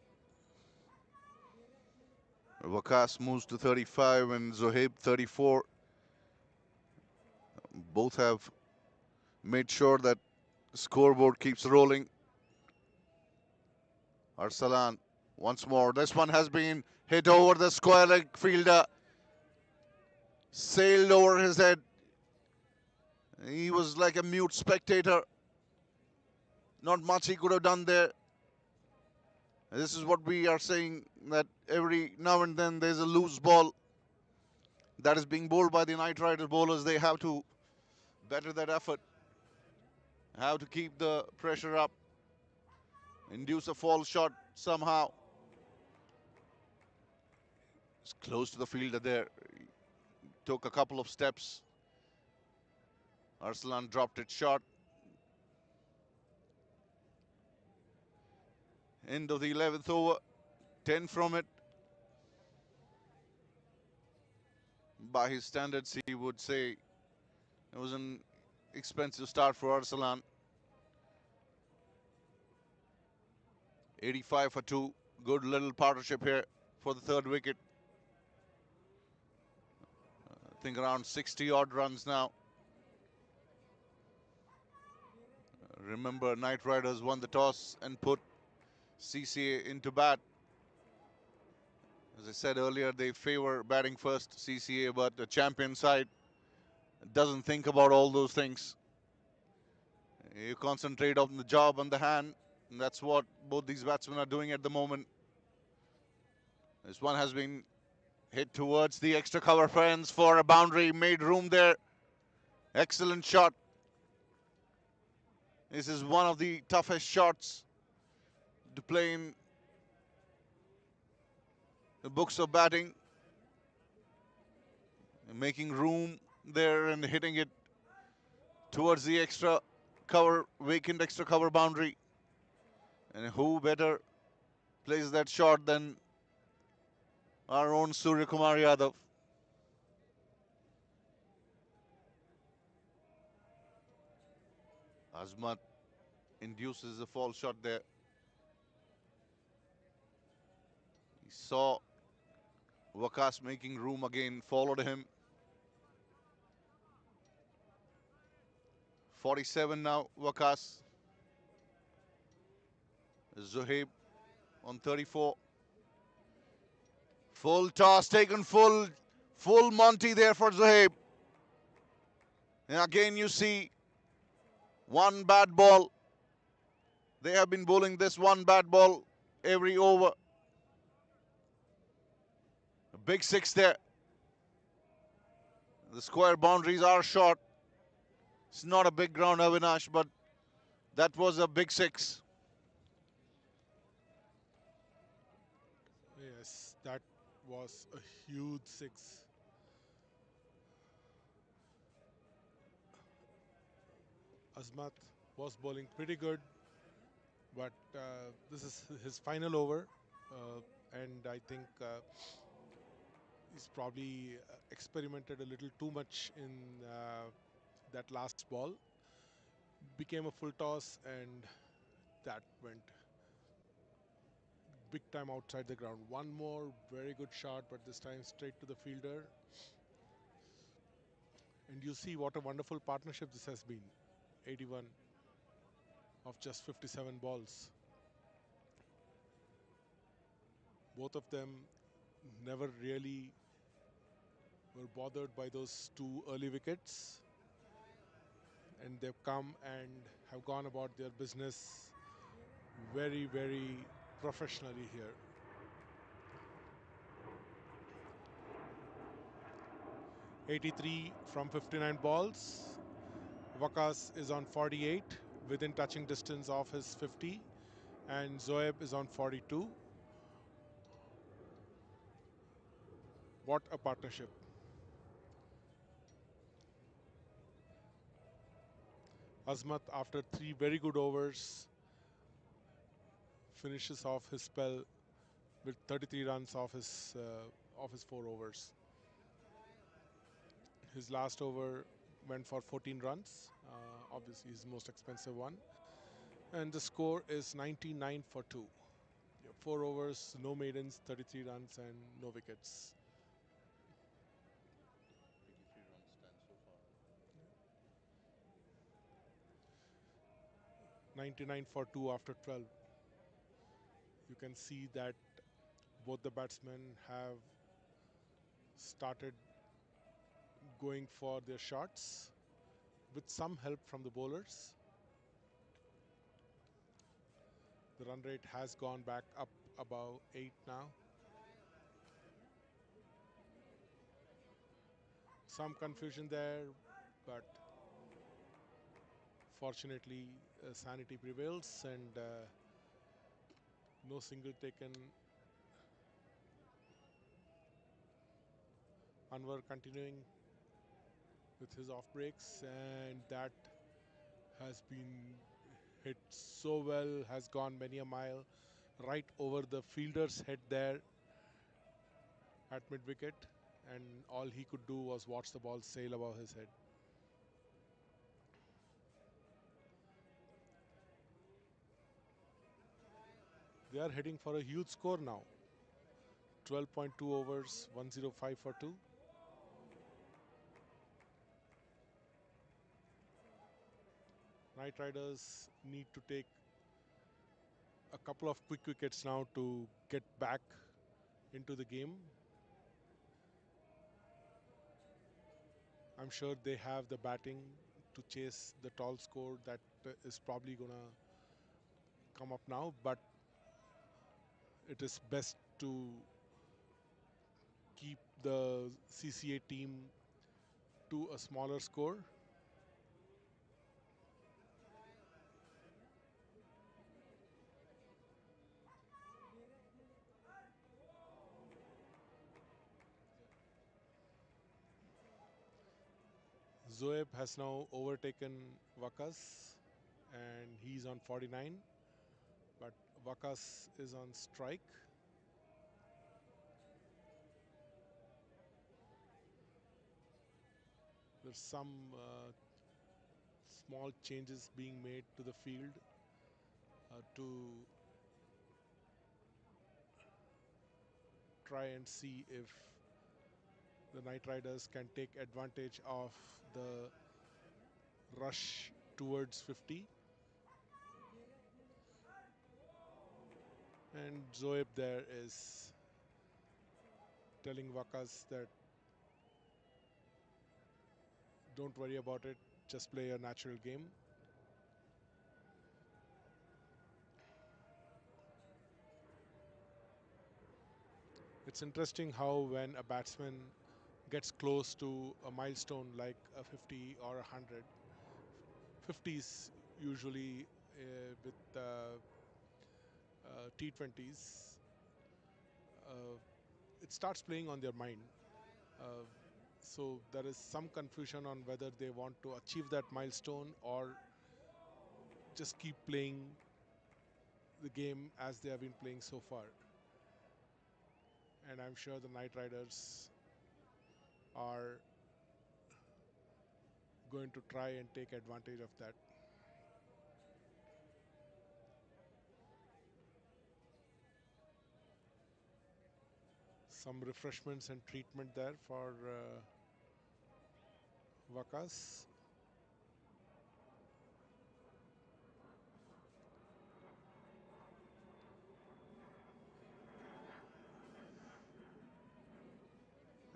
Waqas moves to 35 and Zohaib 34. Both have made sure that the scoreboard keeps rolling. Arsalan once more. This one has been hit over the square leg fielder. Sailed over his head. He was like a mute spectator. Not much he could have done there. This is what we are saying, that every now and then there's a loose ball that is being bowled by the Knight Riders bowlers. They have to better that effort. Have to keep the pressure up. Induce a fall shot somehow. It's close to the fielder there. He took a couple of steps. Arsalan dropped it short. End of the 11th over. 10 from it. By his standards, he would say it was an expensive start for Arsalan. 85 for 2. Good little partnership here for the third wicket. I think around 60 odd runs now. Remember, Knight Riders won the toss and put CCA into bat. As I said earlier, they favor batting first, CCA, but the champion side doesn't think about all those things. You concentrate on the job on the hand, and that's what both these batsmen are doing at the moment. This one has been hit towards the extra cover fence for a boundary, made room there. Excellent shot. This is one of the toughest shots to play in the books of batting, making room there and hitting it towards the extra cover, vacant extra cover boundary. And who better plays that shot than our own Surya Kumar Yadav? Azmat induces a fall shot there. He saw Wakas making room again, followed him. 47 now, Wakas. Zohaib on 34. Full toss taken, full Monty there for Zohaib. And again you see one bad ball. They have been bowling this one bad ball every over. A big six there. The square boundaries are short. It's not a big ground, Avinash, but that was a big six. Yes, that was a huge six. Azmat was bowling pretty good, but this is his final over, and I think he's probably experimented a little too much in that last ball. Became a full toss, and that went big time outside the ground. One more very good shot, but this time straight to the fielder. And you see what a wonderful partnership this has been. 81 of just 57 balls. Both of them never really were bothered by those two early wickets. And they've come and have gone about their business very, very professionally here. 83 from 59 balls. Wakas is on 48, within touching distance of his 50, and Zoeb is on 42. What a partnership. Azmat, after 3 very good overs, finishes off his spell with 33 runs off his 4 overs. His last over went for 14 runs, obviously his most expensive one. And the score is 99 for 2. 4 overs, no maidens, 33 runs and no wickets. 99 for 2 after 12. You can see that both the batsmen have started going for their shots with some help from the bowlers. The run rate has gone back up above 8 now. Some confusion there, but fortunately sanity prevails and no single taken. Anwar continuing with his off breaks, and that has been hit so well, has gone many a mile right over the fielder's head there at mid wicket, and all he could do was watch the ball sail above his head. They are heading for a huge score now. 12.2 overs, 105 for 2. Knight Riders need to take a couple of quick wickets now to get back into the game. I'm sure they have the batting to chase the tall score that is probably going to come up now, but it is best to keep the CCA team to a smaller score. Zoeb has now overtaken Vakas and he's on 49, but Vakas is on strike. There's some small changes being made to the field to try and see if the Knight Riders can take advantage of the rush towards 50. And Zoeb there is telling Vakas that don't worry about it, just play a natural game. It's interesting how when a batsman gets close to a milestone like a 50 or a 100, 50s usually with T20s, it starts playing on their mind. Uh, so there is some confusion on whether they want to achieve that milestone or just keep playing the game as they have been playing so far. And I'm sure the Knight Riders are going to try and take advantage of that. Some refreshments and treatment there for Vakas.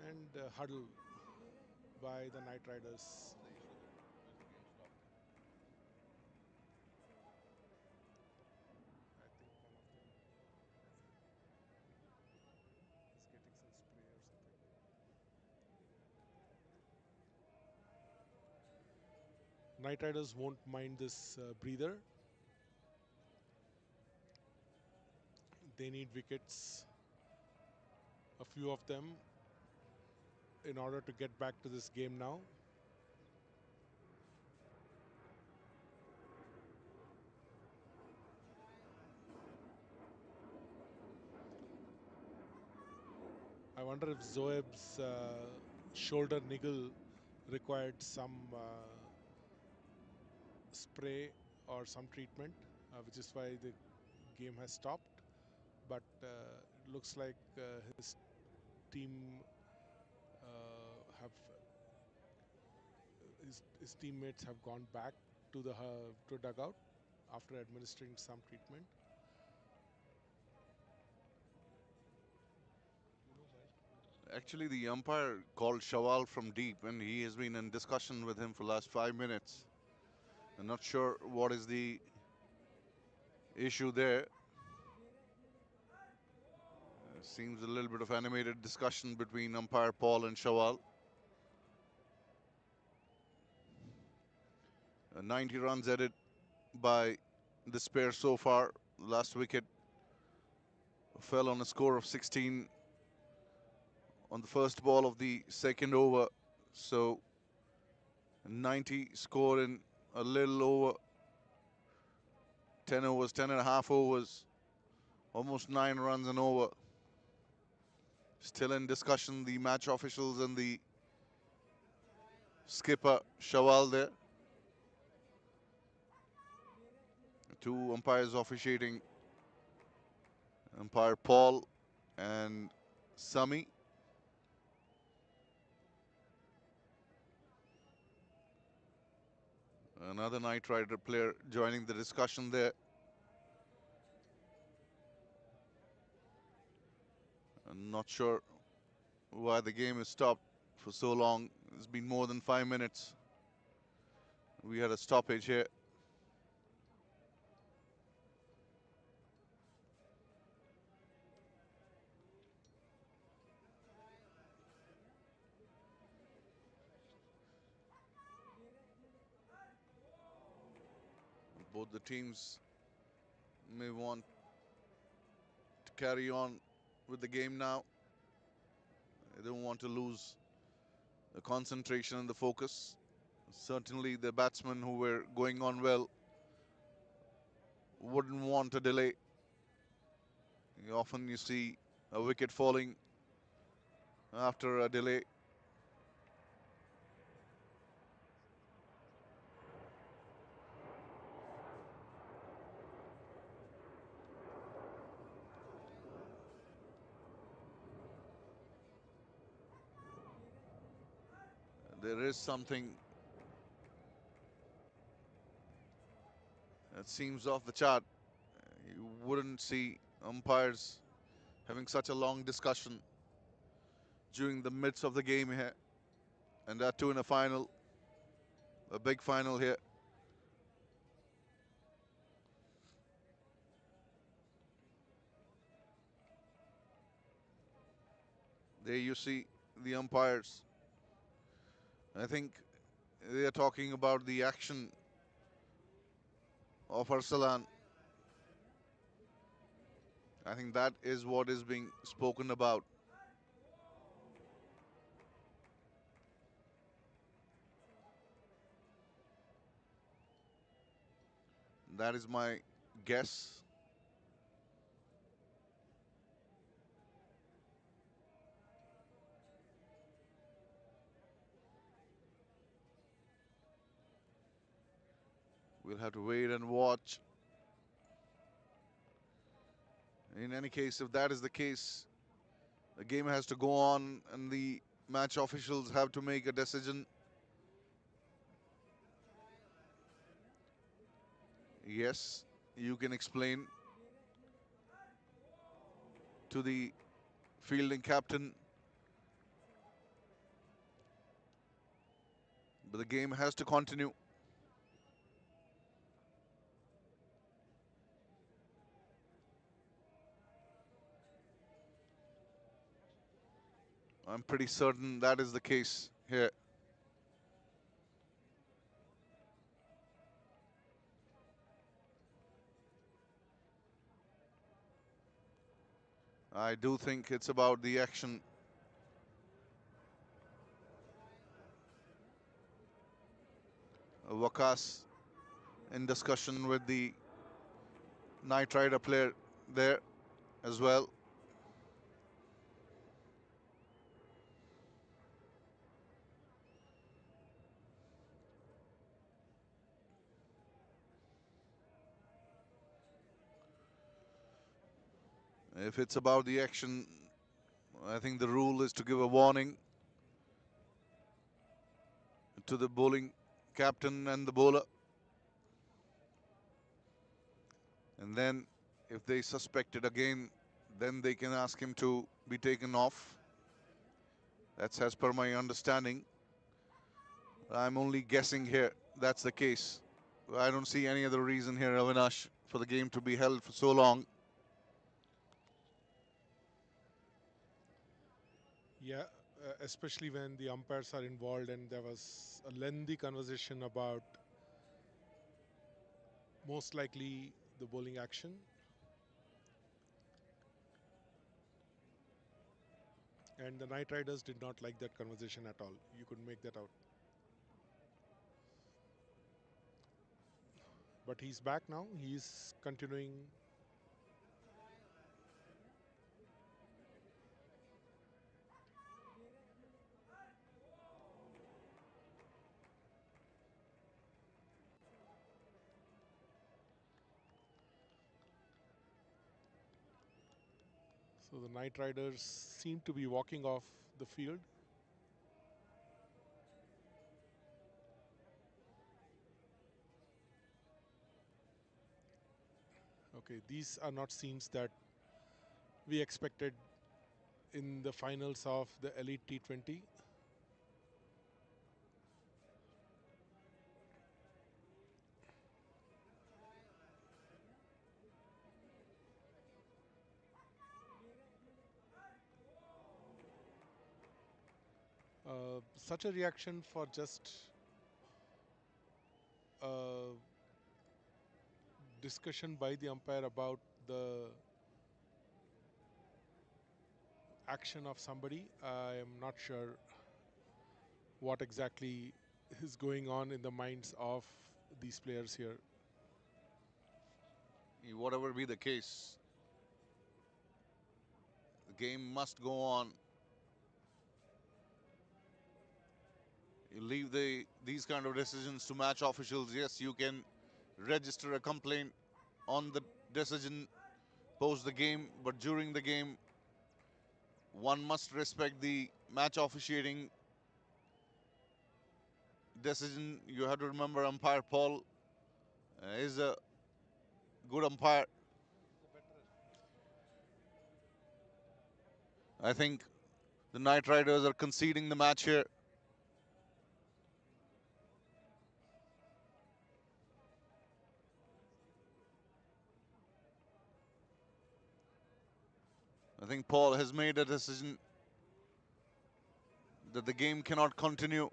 And huddle by the Knight Riders. I think one of them is getting some spray or something. Knight Riders won't mind this breather. They need wickets, a few of them, in order to get back to this game now. I wonder if Zoeb's shoulder niggle required some spray or some treatment, which is why the game has stopped. But it looks like his team have his teammates have gone back to the dugout after administering some treatment. Actually, the umpire called Shawal from deep, and he has been in discussion with him for the last 5 minutes. I'm not sure what is the issue there. Seems a little bit of animated discussion between umpire Paul and Shawal. 90 runs added by this pair so far. Last wicket fell on a score of 16 on the first ball of the second over. So 90 score in a little over 10 overs, 10 and a half overs, almost 9 runs an over. Still in discussion, the match officials and the skipper Shawal there. Two umpires officiating, umpire Paul and Sami. Another Knight Rider player joining the discussion there. I'm not sure why the game is stopped for so long. It's been more than 5 minutes. We had a stoppage here. Both the teams may want to carry on with the game now. They don't want to lose the concentration and the focus. Certainly, the batsmen who were going on well wouldn't want a delay. Often you see a wicket falling after a delay. There is something that seems off the chart. You wouldn't see umpires having such a long discussion during the midst of the game here, and that too in a final, a big final here. There you see the umpires. I think they are talking about the action of Arsalan. I think that is what is being spoken about. That is my guess. We'll have to wait and watch. In any case, if that is the case, the game has to go on and the match officials have to make a decision. Yes, you can explain to the fielding captain, but the game has to continue. I'm pretty certain that is the case here. I do think it's about the action. Wakas in discussion with the Knight Rider player there as well. If it's about the action, I think the rule is to give a warning to the bowling captain and the bowler. And then if they suspect it again, then they can ask him to be taken off. That's as per my understanding. I'm only guessing here that's the case. I don't see any other reason here, Avinash, for the game to be held for so long. Yeah, especially when the umpires are involved, and there was a lengthy conversation about most likely the bowling action. And the Knight Riders did not like that conversation at all. You could make that out. But he's back now. He's continuing. So the Knight Riders seem to be walking off the field. Okay, these are not scenes that we expected in the finals of the Elite T20. Such a reaction for just discussion by the umpire about the action of somebody. I am not sure what exactly is going on in the minds of these players here. Whatever be the case, the game must go on. You leave these kind of decisions to match officials. Yes, you can register a complaint on the decision post the game, but during the game, one must respect the match officiating decision. You have to remember umpire Paul is a good umpire. I think the Knight Riders are conceding the match here. I think Paul has made a decision that the game cannot continue.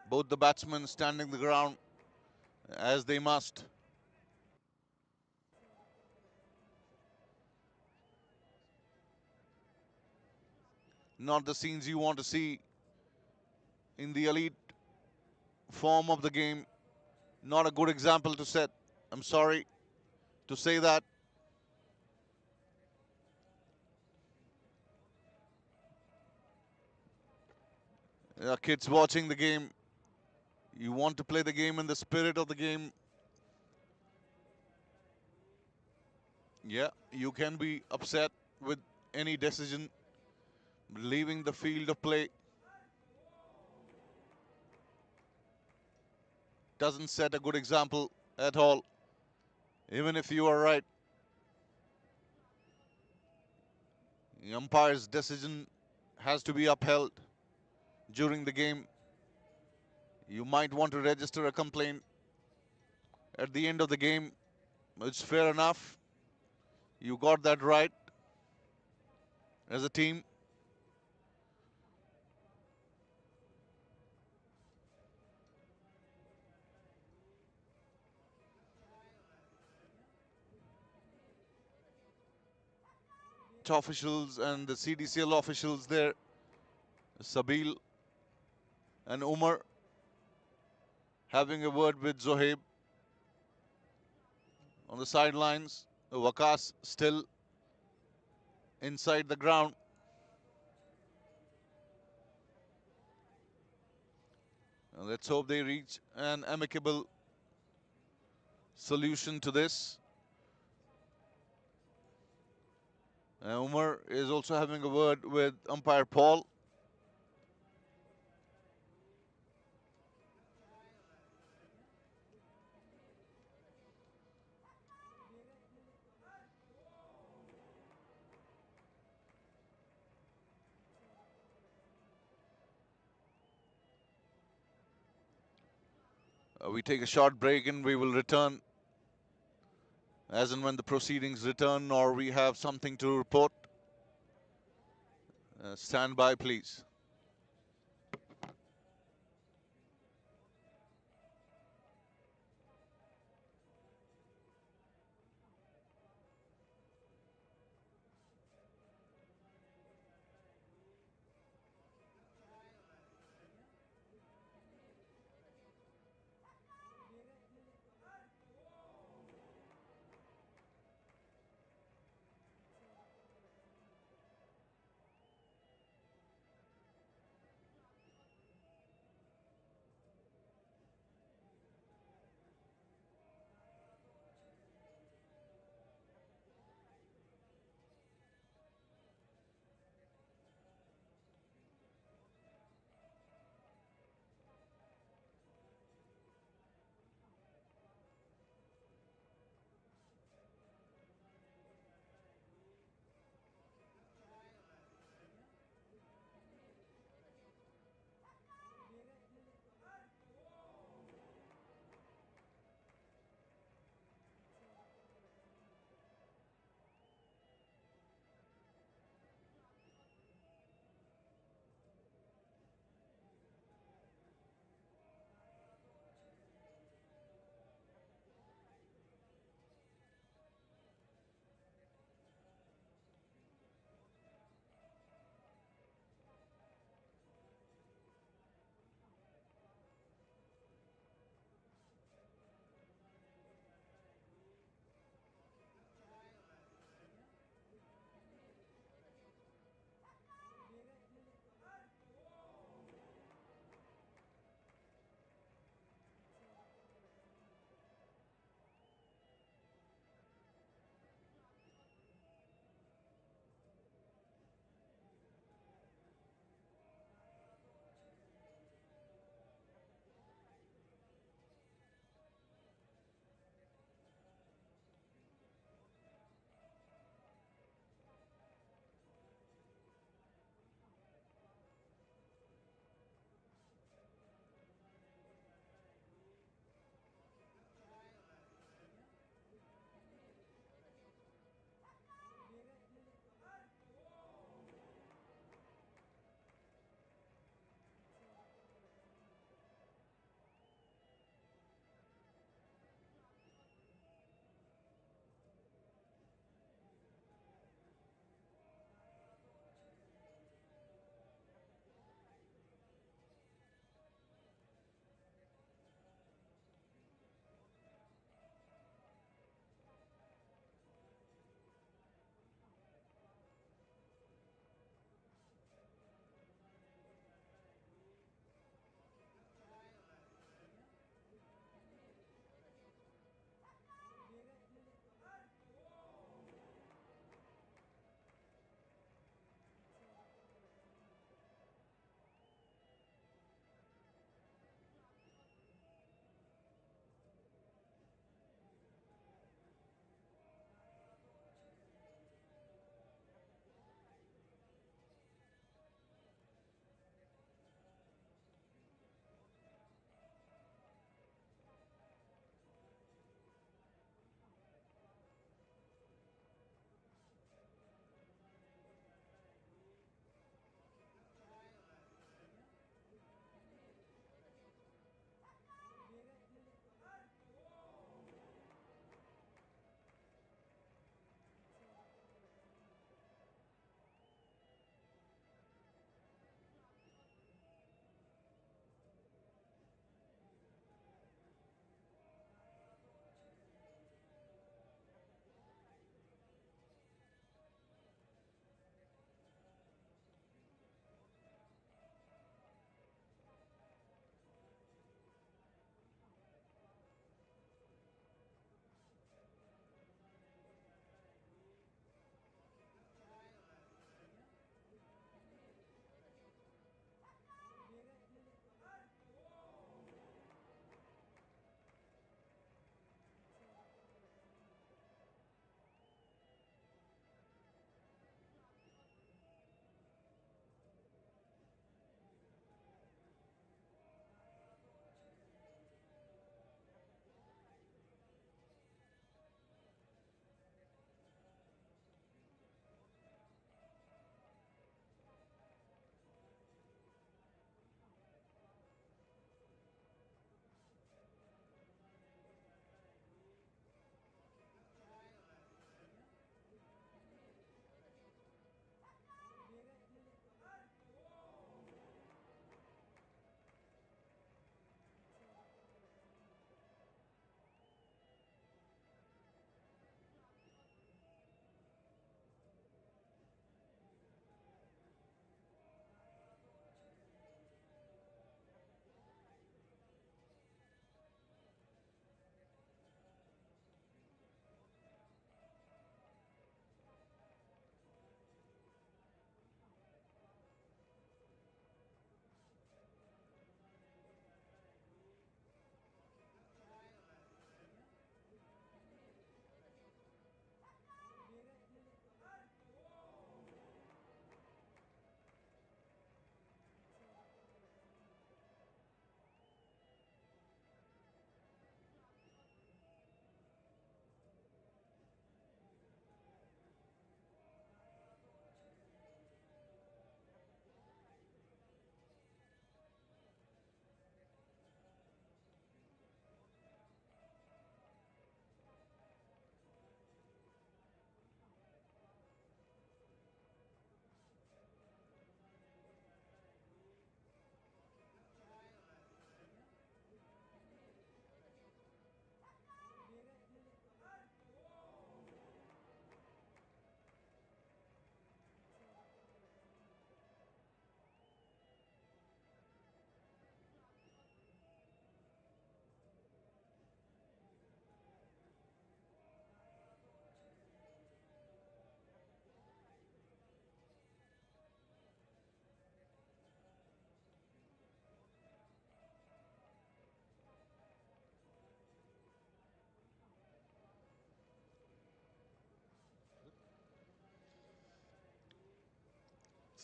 Both the batsmen standing the ground as they must. Not the scenes you want to see in the elite form of the game. Not a good example to set. I'm sorry to say that. Kids watching the game, you want to play the game in the spirit of the game. Yeah, you can be upset with any decision, leaving the field of play doesn't set a good example at all. Even if you are right, the umpire's decision has to be upheld during the game. You might want to register a complaint at the end of the game. It's fair enough. You got that right as a team. Officials and the CDCL officials there, Sabil and Umar, having a word with Zohaib on the sidelines. Waqas still inside the ground. And let's hope they reach an amicable solution to this. Umar is also having a word with umpire Paul. We take a short break and we will return as and when the proceedings return or we have something to report. Stand by, please.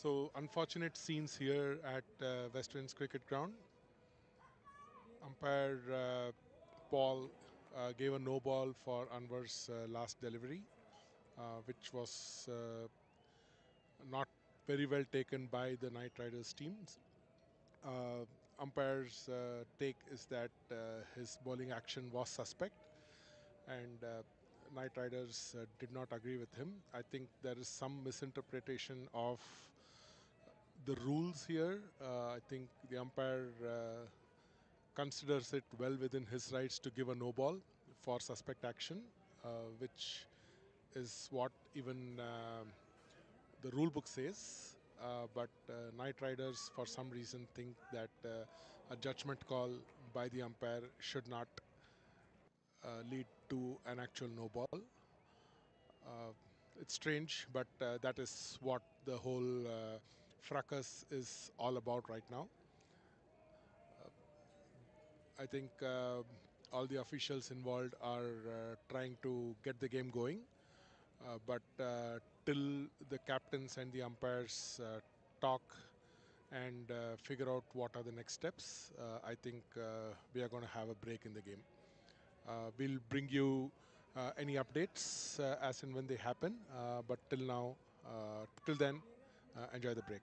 So unfortunate scenes here at Westwind's cricket ground. Umpire Paul gave a no ball for Anwar's last delivery, which was not very well taken by the Knight Riders teams. Uh, umpire's take is that his bowling action was suspect, and Knight Riders did not agree with him. I think there is some misinterpretation of the rules here. I think the umpire considers it well within his rights to give a no ball for suspect action, which is what even the rule book says. But Knight Riders, for some reason, think that a judgment call by the umpire should not lead to an actual no ball. It's strange, but that is what the whole fracas is all about right now. I think all the officials involved are trying to get the game going, but till the captains and the umpires talk and figure out what are the next steps, I think we are going to have a break in the game. We'll bring you any updates as and when they happen, but till now, till then, enjoy the break.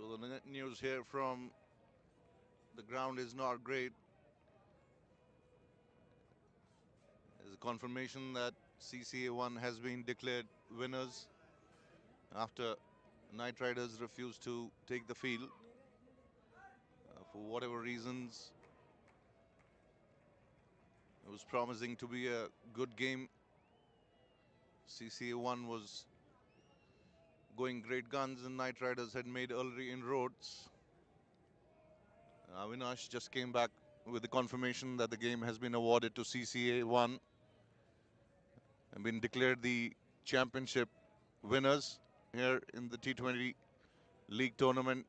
So the news here from the ground is not great. There's a confirmation that CCA 1 has been declared winners after Knight Riders refused to take the field for whatever reasons. It was promising to be a good game. CCA 1 was going great guns and Knight Riders had made early inroads. Avinash just came back with the confirmation that the game has been awarded to CCA 1 and been declared the championship winners here in the T20 League tournament.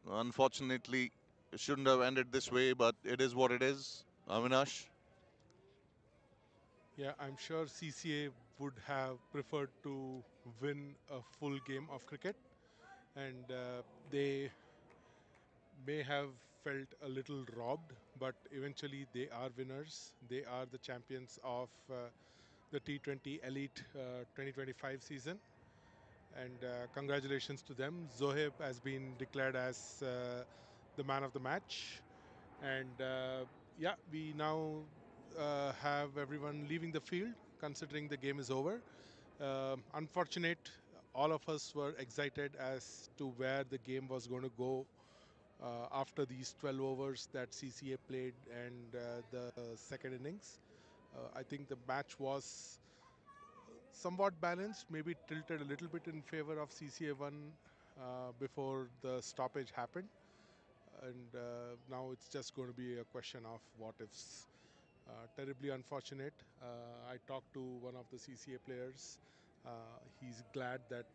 Unfortunately, it shouldn't have ended this way, but it is what it is. Avinash. Yeah, I'm sure CCA would have preferred to win a full game of cricket, and they may have felt a little robbed, but eventually they are winners. They are the champions of the T20 Elite 2025 season, and congratulations to them. Zohaib has been declared as the man of the match, and yeah, we now have everyone leaving the field considering the game is over. Unfortunate, all of us were excited as to where the game was going to go after these 12 overs that CCA played and the second innings. I think the match was somewhat balanced, maybe tilted a little bit in favor of CCA 1 before the stoppage happened. And now it's just going to be a question of what ifs. Terribly unfortunate. I talked to one of the CCA players. He's glad that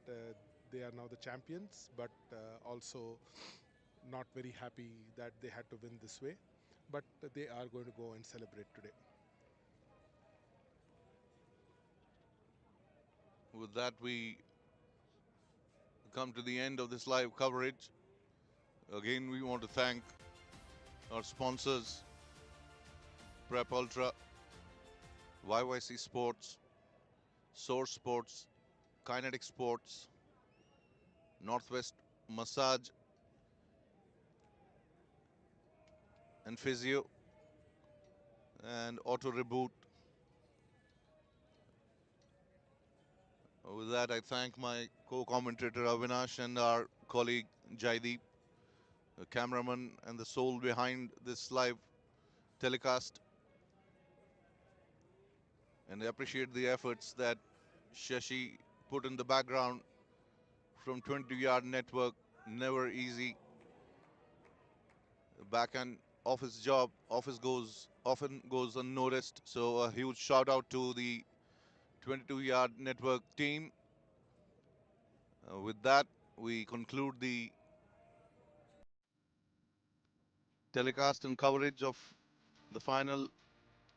they are now the champions, but also not very happy that they had to win this way. But they are going to go and celebrate today. With that, we come to the end of this live coverage. Again, we want to thank our sponsors, Prep Ultra, YYC Sports, Source Sports, Kinetic Sports, Northwest Massage and Physio, and Auto Reboot. With that, I thank my co-commentator Avinash and our colleague Jaideep, the cameraman and the soul behind this live telecast. And I appreciate the efforts that Shashi put in the background from 20-yard network. Never easy. Back end office job, often goes unnoticed. So a huge shout out to the 22-yard network team. With that, we conclude the telecast and coverage of the final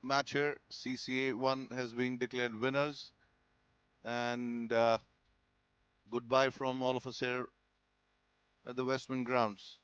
match here. CCA 1 has been declared winners. And goodbye from all of us here at the Westwind grounds.